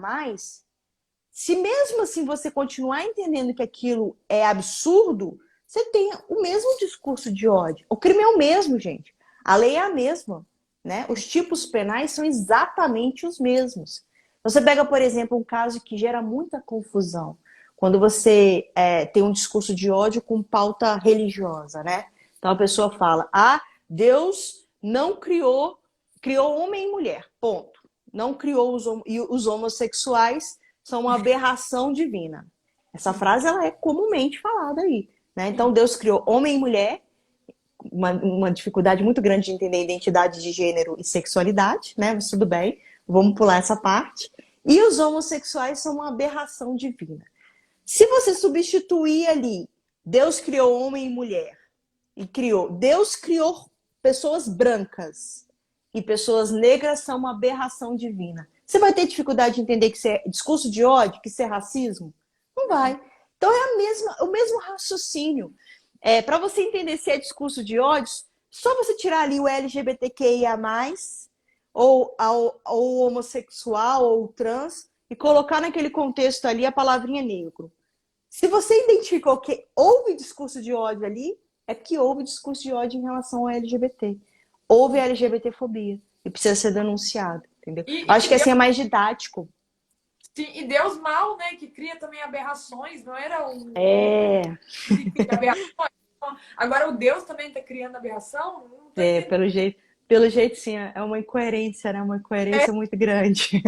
se mesmo assim você continuar entendendo que aquilo é absurdo, você tem o mesmo discurso de ódio. O crime é o mesmo, gente. A lei é a mesma, né? Os tipos penais são exatamente os mesmos. Você pega, por exemplo, um caso que gera muita confusão. Quando você tem um discurso de ódio com pauta religiosa, né? Então a pessoa fala, Deus não criou homem e mulher, ponto. Não criou os homossexuais são uma aberração divina. Essa frase ela é comumente falada aí, né? Então Deus criou homem e mulher, uma dificuldade muito grande de entender identidade de gênero e sexualidade, né? Mas tudo bem. Vamos pular essa parte. E os homossexuais são uma aberração divina. Se você substituir ali, Deus criou homem e mulher, e Deus criou pessoas brancas e pessoas negras são uma aberração divina. Você vai ter dificuldade de entender que isso é discurso de ódio, que isso é racismo? Não vai. Então é o mesmo raciocínio. Para você entender se é discurso de ódio, só você tirar ali o LGBTQIA+, ou homossexual, ou trans, e colocar naquele contexto ali a palavrinha negro. Se você identificou que houve discurso de ódio ali, é que houve discurso de ódio em relação ao LGBT. Houve LGBTfobia e precisa ser denunciado, entendeu? Acho que Deus, assim é mais didático. sim, e Deus mal, né? Que cria também aberrações, não era um É, que cria aberrações. Agora o Deus também está criando aberração? Não tô entendendo. pelo jeito sim, é uma incoerência, né? Uma incoerência muito grande.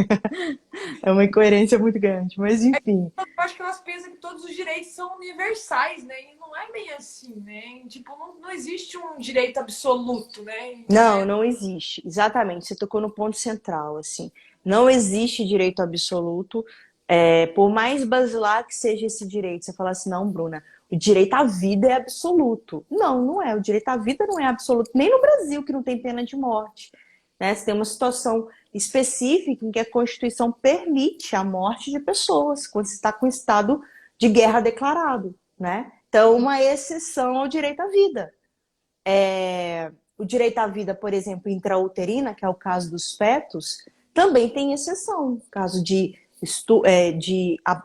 É uma incoerência muito grande, mas enfim. Eu acho que elas pensam que todos os direitos são universais, né? E não é bem assim, né? Tipo, não existe um direito absoluto, né? Não, não existe. Exatamente, você tocou no ponto central, assim. Não existe direito absoluto, por mais basilar que seja esse direito. Você fala assim, não, Bruna, o direito à vida é absoluto. Não, não é. O direito à vida não é absoluto. Nem no Brasil, que não tem pena de morte. Né? Você tem uma situação específica em que a Constituição permite a morte de pessoas, quando você está com estado de guerra declarado, né? Então, uma exceção ao direito à vida. O direito à vida, por exemplo, intrauterina, que é o caso dos fetos, também tem exceção. Caso de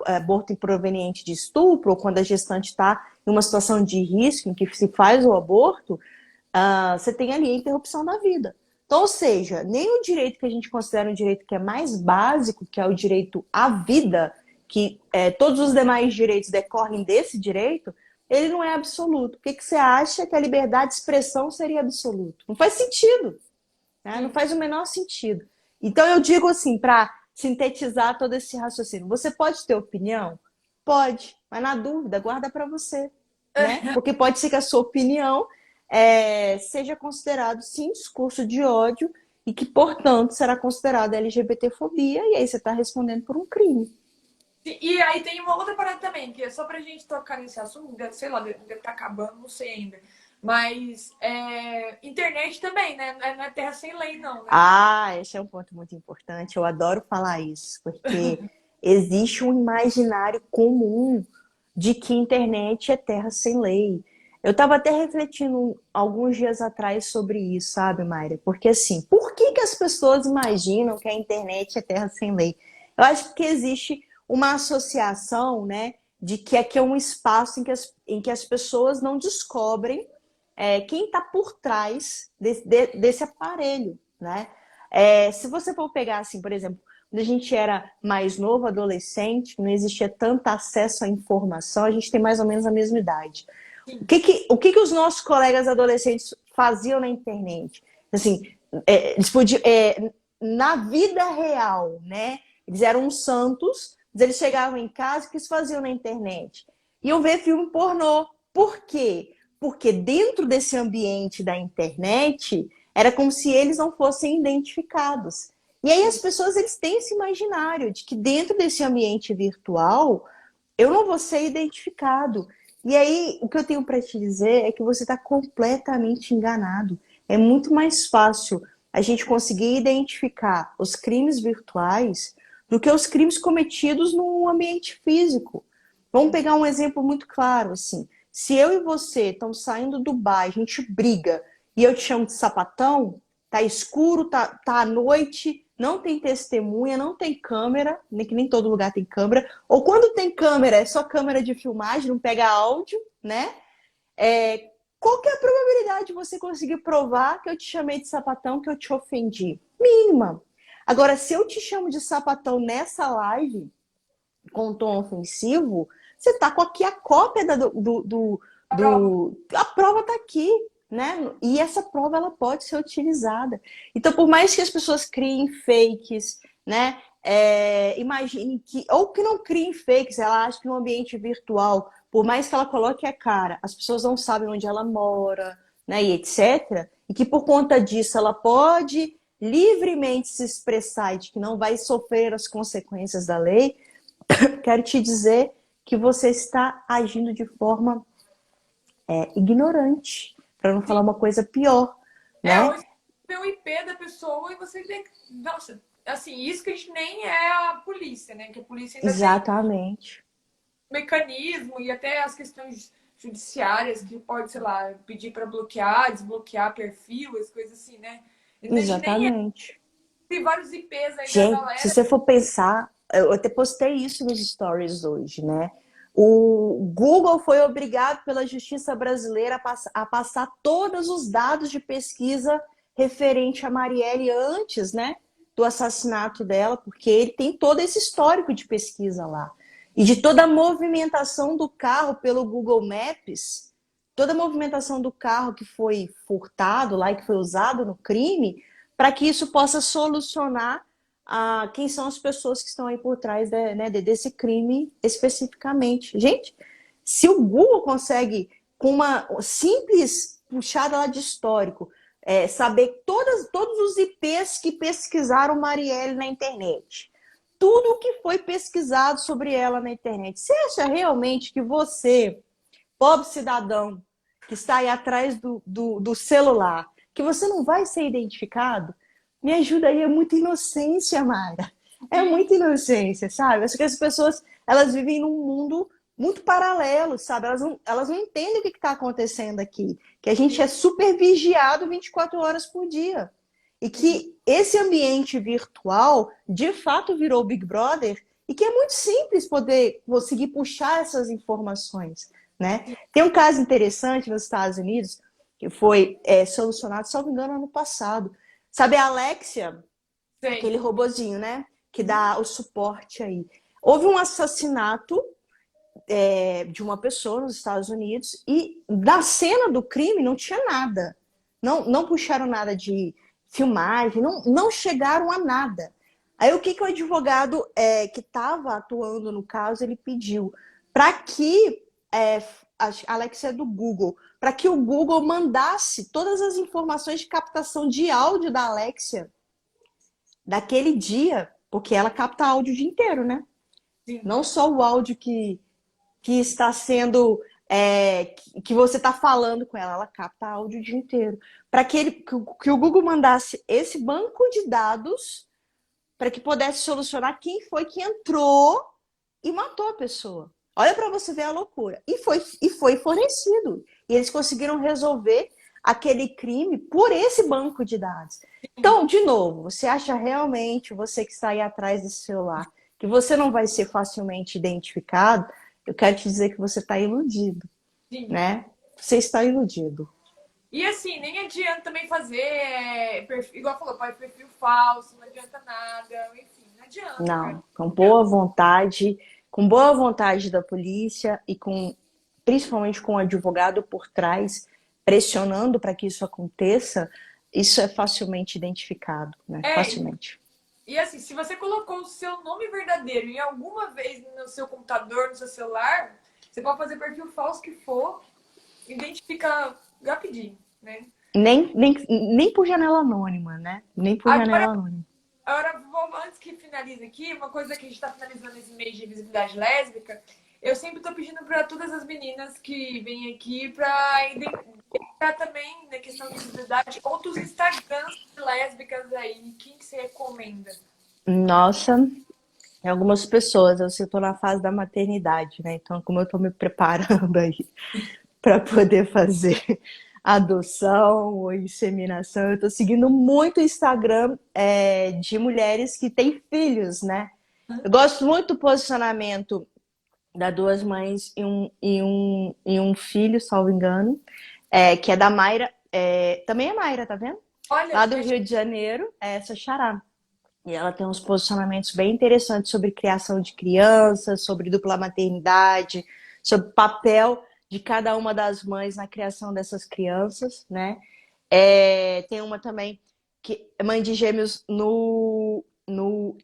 aborto proveniente de estupro, ou quando a gestante está em uma situação de risco em que se faz o aborto, você tem ali a interrupção da vida. Então, ou seja, nem o direito que a gente considera um direito que é mais básico, que é o direito à vida, que todos os demais direitos decorrem desse direito, ele não é absoluto. Por que você acha que a liberdade de expressão seria absoluto? Não faz sentido, né? Não faz o menor sentido. Então eu digo assim, para sintetizar todo esse raciocínio, você pode ter opinião? Pode, mas na dúvida, guarda para você, né? Porque pode ser que a sua opinião seja considerado, sim, discurso de ódio e que, portanto, será considerado LGBTfobia e aí você está respondendo por um crime. E aí tem uma outra parada também, que é só pra gente tocar nesse assunto, sei lá, deve estar acabando, não sei ainda. Mas internet também, né? Não é terra sem lei, não, né? Ah, esse é um ponto muito importante. Eu adoro falar isso, porque existe um imaginário comum de que internet é terra sem lei. Eu estava até refletindo alguns dias atrás sobre isso, sabe, Mayra? Porque assim, por que as pessoas imaginam que a internet é terra sem lei? Eu acho que existe uma associação, né, de que aqui é um espaço em que as pessoas não descobrem quem está por trás desse aparelho, né? Se você for pegar, assim, por exemplo, quando a gente era mais novo, adolescente, não existia tanto acesso à informação, a gente tem mais ou menos a mesma idade. O que os nossos colegas adolescentes faziam na internet? Assim, eles podiam, na vida real, né? Eles eram santos, mas eles chegavam em casa, o que eles faziam na internet? Iam ver filme pornô. Por quê? Porque dentro desse ambiente da internet, era como se eles não fossem identificados. E aí as pessoas eles têm esse imaginário de que dentro desse ambiente virtual, eu não vou ser identificado. E aí, o que eu tenho para te dizer é que você está completamente enganado. É muito mais fácil a gente conseguir identificar os crimes virtuais do que os crimes cometidos no ambiente físico. Vamos pegar um exemplo muito claro, assim. Se eu e você estamos saindo do bar, a gente briga, e eu te chamo de sapatão, tá escuro, tá à noite, não tem testemunha, não tem câmera, nem que nem todo lugar tem câmera, ou quando tem câmera, é só câmera de filmagem, não pega áudio, né? Qual que é a probabilidade de você conseguir provar que eu te chamei de sapatão, que eu te ofendi? Mínima. Agora, se eu te chamo de sapatão nessa live, com tom ofensivo, você tá com aqui a cópia a prova tá aqui, né? E essa prova ela pode ser utilizada. Então, por mais que as pessoas criem fakes, né? Imagine que, ou que não criem fakes, ela acha que no ambiente virtual, por mais que ela coloque a cara, as pessoas não sabem onde ela mora, né? E etc. E que por conta disso ela pode livremente se expressar e de que não vai sofrer as consequências da lei, quero te dizer que você está agindo de forma ignorante, para não falar Sim. uma coisa pior, né? Hoje você vê o IP da pessoa e você vê. Nossa, assim, isso que a gente nem é a polícia, né? Que a polícia ainda tem Exatamente. mecanismo e até as questões judiciárias que pode, sei lá, pedir para bloquear, desbloquear perfil, as coisas assim, né? A gente nem é. Exatamente. Tem vários IPs aí da Gente, se galera. você for pensar, eu até postei isso nos stories hoje, né? O Google foi obrigado pela justiça brasileira a passar todos os dados de pesquisa referente a Marielle antes, né, do assassinato dela, porque ele tem todo esse histórico de pesquisa lá. E de toda a movimentação do carro pelo Google Maps, toda a movimentação do carro que foi furtado lá e que foi usado no crime, para que isso possa solucionar quem são as pessoas que estão aí por trás desse crime especificamente. Gente, se o Google consegue, com uma simples puxada lá de histórico, saber todos os IPs que pesquisaram Marielle na internet, tudo o que foi pesquisado sobre ela na internet, você acha realmente que você, pobre cidadão, que está aí atrás do celular, que você não vai ser identificado? Me ajuda aí, é muita inocência, Mara. É Sim, muita inocência, sabe? Acho que as pessoas, elas vivem num mundo muito paralelo, sabe? Elas não entendem o que está acontecendo aqui. Que a gente sim, é super vigiado 24 horas por dia. E sim. que esse ambiente virtual, de fato, virou Big Brother e que é muito simples poder conseguir puxar essas informações, né? Tem um caso interessante nos Estados Unidos que foi solucionado, salvo engano, ano passado. Sabe a Alexia, Sei. aquele robozinho, né? Que dá o suporte aí. Houve um assassinato de uma pessoa nos Estados Unidos e na cena do crime não tinha nada. Não puxaram nada de filmagem, não chegaram a nada. Aí o que o advogado que estava atuando no caso, ele pediu? Para que, a Alexia é do Google, para que o Google mandasse todas as informações de captação de áudio da Alexia daquele dia, porque ela capta áudio o dia inteiro, né? Sim. Não só o áudio que está sendo que você está falando com ela, ela capta áudio o dia inteiro. Para que o Google mandasse esse banco de dados para que pudesse solucionar quem foi que entrou e matou a pessoa. Olha para você ver a loucura. E foi fornecido. E eles conseguiram resolver aquele crime por esse banco de dados. Então, de novo, você acha realmente, você que está aí atrás desse celular, que você não vai ser facilmente identificado? Eu quero te dizer que você está iludido, Sim. né? Você está iludido. E assim, nem adianta também fazer perfil, igual falou, pai, perfil falso, não adianta nada, enfim, não adianta, cara. Não, com Não adianta. boa vontade da polícia e principalmente com o advogado por trás, pressionando para que isso aconteça, isso é facilmente identificado, né? É, Facilmente. e assim, se você colocou o seu nome verdadeiro em alguma vez no seu computador, no seu celular, você pode fazer perfil falso que for, identifica rapidinho, né? Nem por janela anônima, né? Nem por Agora, janela anônima. antes que finalize aqui, uma coisa que a gente está finalizando esse mês de visibilidade lésbica, eu sempre estou pedindo para todas as meninas que vêm aqui para identificar também na questão de visibilidade outros Instagrams lésbicas aí. Quem que você recomenda? Nossa, tem algumas pessoas, eu estou na fase da maternidade, né? Então, como eu estou me preparando aí para poder fazer adoção ou inseminação. Eu estou seguindo muito o Instagram de mulheres que têm filhos, né? Eu gosto muito do posicionamento das duas mães e um filho, salvo engano, que é da Mayra. Também é Mayra, tá vendo? Olha, Lá do Rio de Janeiro, é essa xará. E ela tem uns posicionamentos bem interessantes sobre criação de crianças, sobre dupla maternidade, sobre o papel de cada uma das mães na criação dessas crianças, né? Tem uma também que é mãe de gêmeos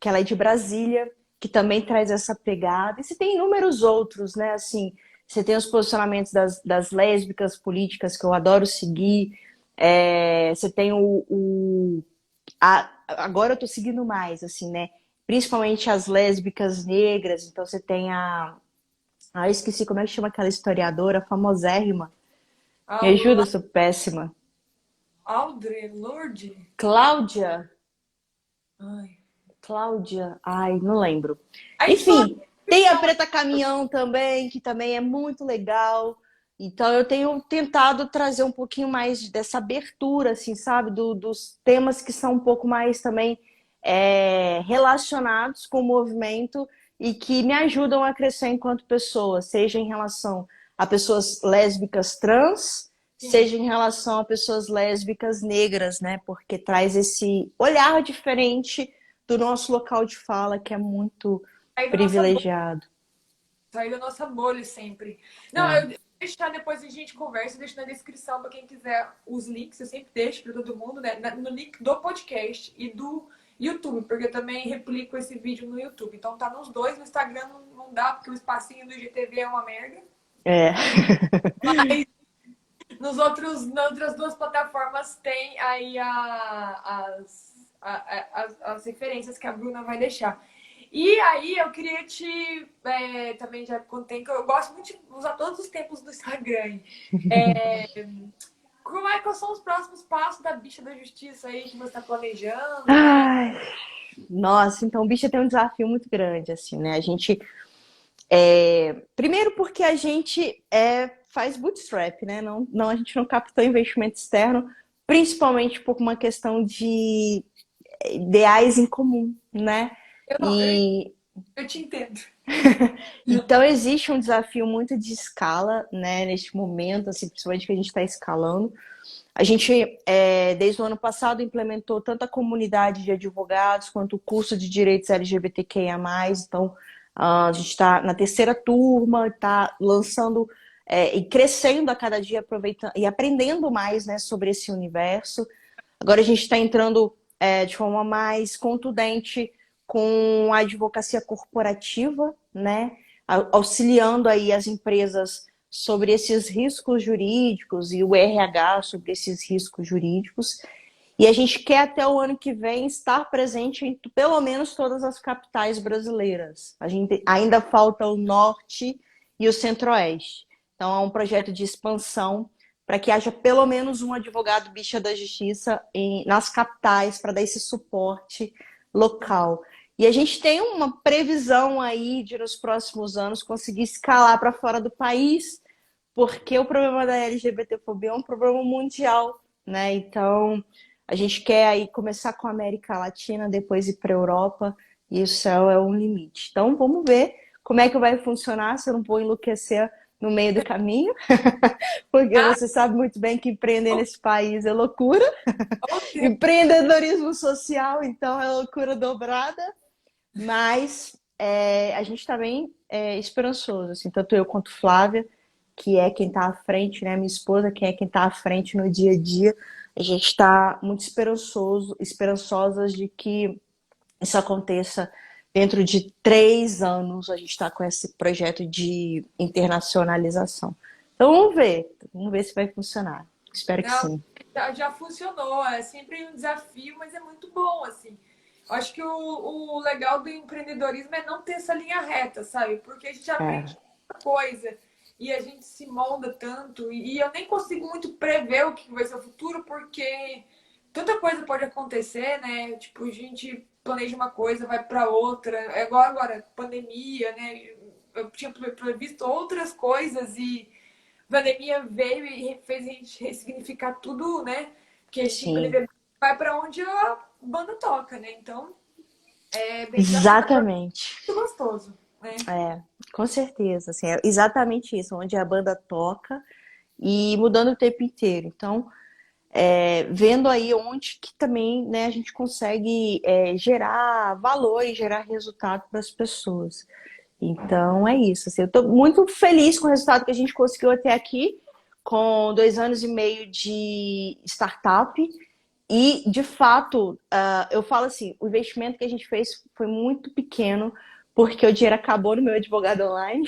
que ela é de Brasília, que também traz essa pegada. E você tem inúmeros outros, né? Assim, você tem os posicionamentos das lésbicas políticas que eu adoro seguir. Você tem agora eu tô seguindo mais, assim, né? Principalmente as lésbicas negras. Então você tem eu esqueci como é que chama aquela historiadora famosérrima. Me ajuda, eu sou péssima. Audre Lorde? Cláudia? Ai. Cláudia? Ai, não lembro. A gente falou Enfim, tem a então, Preta Caminhão também, que também é muito legal. Então eu tenho tentado trazer um pouquinho mais dessa abertura, assim, sabe? Dos temas que são um pouco mais também relacionados com o movimento e que me ajudam a crescer enquanto pessoa, seja em relação a pessoas lésbicas trans, sim, seja em relação a pessoas lésbicas negras, né? Porque traz esse olhar diferente do nosso local de fala, que é muito sair da nossa bolha, privilegiado. sair da nossa bolha sempre. Não, É. eu deixar depois a gente conversa, deixo na descrição para quem quiser os links, eu sempre deixo para todo mundo, né? No link do podcast e do YouTube, porque eu também replico esse vídeo no YouTube. Então tá nos dois, no Instagram não dá, porque o espacinho do IGTV é uma merda. É. Mas nas outras duas plataformas tem aí as referências que a Bruna vai deixar. E aí eu queria também já contei que eu gosto muito de usar todos os tempos do Instagram. Quais são os próximos passos da bicha da justiça aí que você está planejando, né? Ai, nossa, então o bicho tem um desafio muito grande, assim, né? A gente. Primeiro porque a gente faz bootstrap, né? Não, a gente não captou investimento externo, principalmente por uma questão de ideais em comum, né? Eu, não, eu, E eu te entendo. então existe um desafio muito de escala, né? Neste momento, assim, principalmente que a gente está escalando. A gente, desde o ano passado, implementou tanto a comunidade de advogados quanto o curso de direitos LGBTQIA+. Então, a gente está na terceira turma, está lançando e crescendo a cada dia, aproveitando e aprendendo mais, né, sobre esse universo. Agora a gente está entrando de forma mais contundente com a advocacia corporativa, né, auxiliando aí as empresas sobre esses riscos jurídicos e o RH sobre esses riscos jurídicos. E a gente quer até o ano que vem estar presente em pelo menos todas as capitais brasileiras. A gente ainda falta o norte e o centro-oeste. Então é um projeto de expansão para que haja pelo menos um advogado bicha da justiça nas capitais para dar esse suporte local. E a gente tem uma previsão aí de nos próximos anos conseguir escalar para fora do país, porque o problema da LGBTfobia é um problema mundial, né? Então, a gente quer aí começar com a América Latina, depois ir para a Europa, e o céu é um limite. Então, vamos ver como é que vai funcionar, se eu não vou enlouquecer no meio do caminho, porque Ah, você sabe muito bem que empreender ok. nesse país é loucura. Empreendedorismo social, então, é loucura dobrada, mas a gente está bem esperançoso, assim, tanto eu quanto Flávia, que é quem está à frente, né? Minha esposa, que é quem está à frente no dia a dia. A gente está muito esperançosas de que isso aconteça dentro de 3 anos. A gente está com esse projeto de internacionalização. Então vamos ver se vai funcionar. Espero que Não, sim. já funcionou. É sempre um desafio, mas é muito bom, assim. Eu acho que o legal do empreendedorismo é não ter essa linha reta, sabe? Porque a gente É, aprende tanta coisa e a gente se molda tanto. E eu nem consigo muito prever o que vai ser o futuro, porque tanta coisa pode acontecer, né? Tipo, a gente planeja uma coisa, vai para outra. É igual agora, pandemia, né? Eu tinha previsto outras coisas e a pandemia veio e fez a gente ressignificar tudo, né? Porque a gente sim, vai para onde a banda toca, né? Então é bem desafiador, exatamente. muito gostoso, né? Com certeza, assim, é exatamente isso, onde a banda toca e mudando o tempo inteiro. Então, vendo aí onde que também, né, a gente consegue gerar valor e gerar resultado para as pessoas. Então é isso. Assim, eu estou muito feliz com o resultado que a gente conseguiu até aqui, com 2 anos e meio de startup. E, de fato, eu falo assim, o investimento que a gente fez foi muito pequeno, porque o dinheiro acabou no meu advogado online,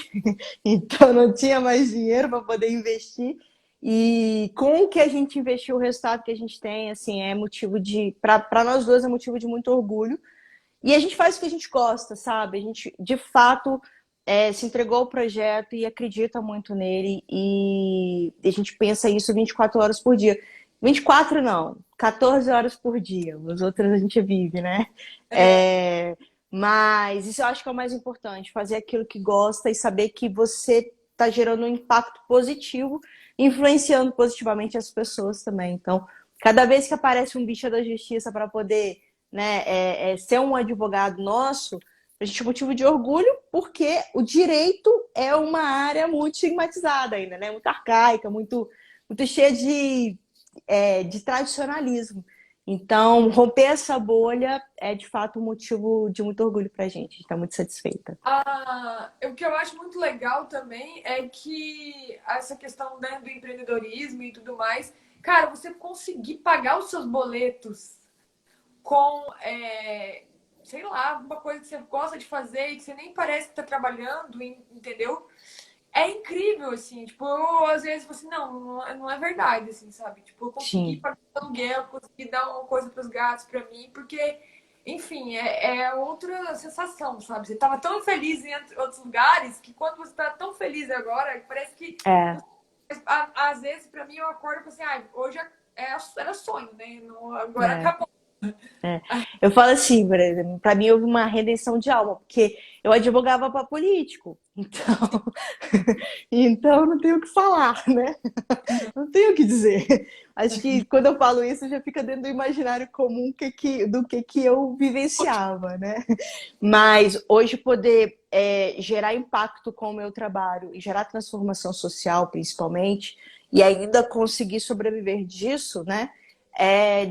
então não tinha mais dinheiro para poder investir. E com o que a gente investiu, o resultado que a gente tem, assim, é motivo de, para nós dois, é motivo de muito orgulho. E a gente faz o que a gente gosta, sabe? A gente, de fato, se entregou ao projeto e acredita muito nele. E a gente pensa isso 24 horas por dia. 24 não, 14 horas por dia. As outras a gente vive, né? É. Mas isso eu acho que é o mais importante, fazer aquilo que gosta e saber que você está gerando um impacto positivo, influenciando positivamente as pessoas também. Então, cada vez que aparece um bicho da justiça para poder, né, ser um advogado nosso, a gente é motivo de orgulho, porque o direito é uma área muito estigmatizada ainda, né? Muito arcaica, muito cheia de tradicionalismo. Então, romper essa bolha é de fato um motivo de muito orgulho para a gente. A gente está muito satisfeita. O que eu acho muito legal também é que essa questão, né, do empreendedorismo e tudo mais, cara, você conseguir pagar os seus boletos com, sei lá, uma coisa que você gosta de fazer e que você nem parece que tá trabalhando, entendeu? É incrível, assim, tipo, eu, às vezes, assim, não é verdade, assim, sabe? Tipo, eu consegui Sim, pagar o aluguel, consegui dar uma coisa pros gatos pra mim, porque, enfim, é outra sensação, sabe? Você tava tão feliz em outros lugares que quando você tá tão feliz agora, parece que, é. às vezes, pra mim, eu acordo com assim, hoje era sonho, né? Não, agora É. acabou. É. Eu falo assim, por exemplo, para mim houve uma redenção de alma, porque eu advogava para político, então, então não tenho o que falar, né? Não tenho o que dizer. Acho que quando eu falo isso já fica dentro do imaginário comum do que eu vivenciava, né? Mas hoje poder gerar impacto com o meu trabalho e gerar transformação social, principalmente, e ainda conseguir sobreviver disso, né?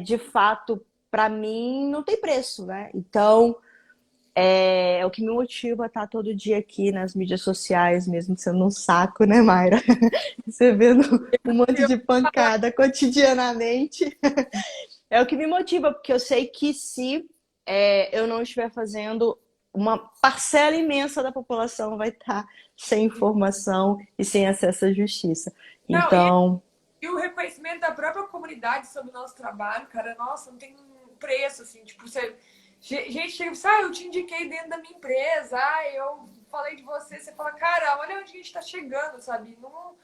De fato, para mim, não tem preço, né? Então, é o que me motiva a estar todo dia aqui nas mídias sociais, mesmo sendo um saco, né, Mayra? Você vendo um monte Eu, de pancada cotidianamente. É o que me motiva, porque eu sei que se eu não estiver fazendo, uma parcela imensa da população vai estar sem informação e sem acesso à justiça. não, Então, e o reconhecimento da própria comunidade sobre o nosso trabalho, cara, nossa, não tem preço, assim, tipo, você. Gente chega e fala, eu te indiquei dentro da minha empresa, eu falei de você, você fala, cara, olha onde a gente tá chegando, sabe? Não,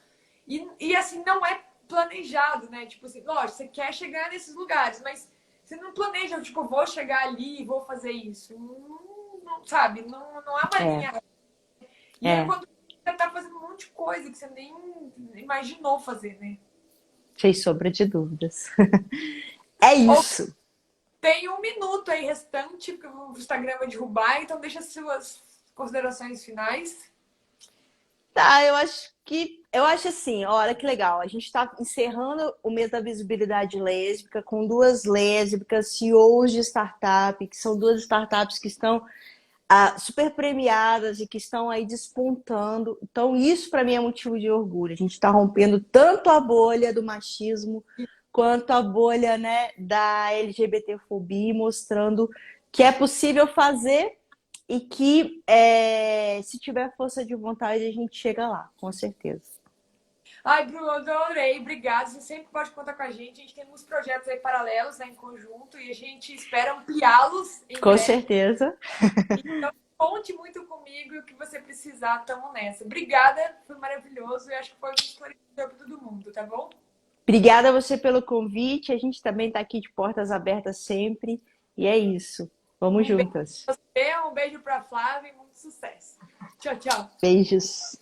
e assim, não é planejado, né? Tipo assim, lógico, você quer chegar nesses lugares, mas você não planeja, tipo, vou chegar ali e vou fazer isso. Sabe? Não é uma é, linha. E é é, quando você tá fazendo um monte de coisa que você nem imaginou fazer, né? sem sombra de dúvidas. É Ou isso. tem um minuto aí restante, porque o Instagram vai derrubar, então deixa as suas considerações finais. Tá, eu acho assim, olha que legal. A gente está encerrando o mês da visibilidade lésbica com duas lésbicas, CEOs de startup, que são duas startups que estão super premiadas e que estão aí despontando. Então, isso para mim é motivo de orgulho. A gente está rompendo tanto a bolha do machismo quanto a bolha, né, da LGBTfobia, mostrando que é possível fazer e que se tiver força de vontade a gente chega lá, com certeza. Ai, Bruno, adorei, obrigada. Você sempre pode contar com a gente. A gente tem uns projetos aí paralelos, né, em conjunto, e a gente espera ampliá-los em Com breve. certeza. Então, conte muito comigo e o que você precisar, tamo nessa. Obrigada, foi maravilhoso e acho que foi um esclarecedor para todo mundo, tá bom? Obrigada a você pelo convite. A gente também está aqui de portas abertas sempre. E é isso. Vamos Um beijo juntas. pra você, um beijo pra Flávia e muito sucesso. Tchau, tchau. Beijos.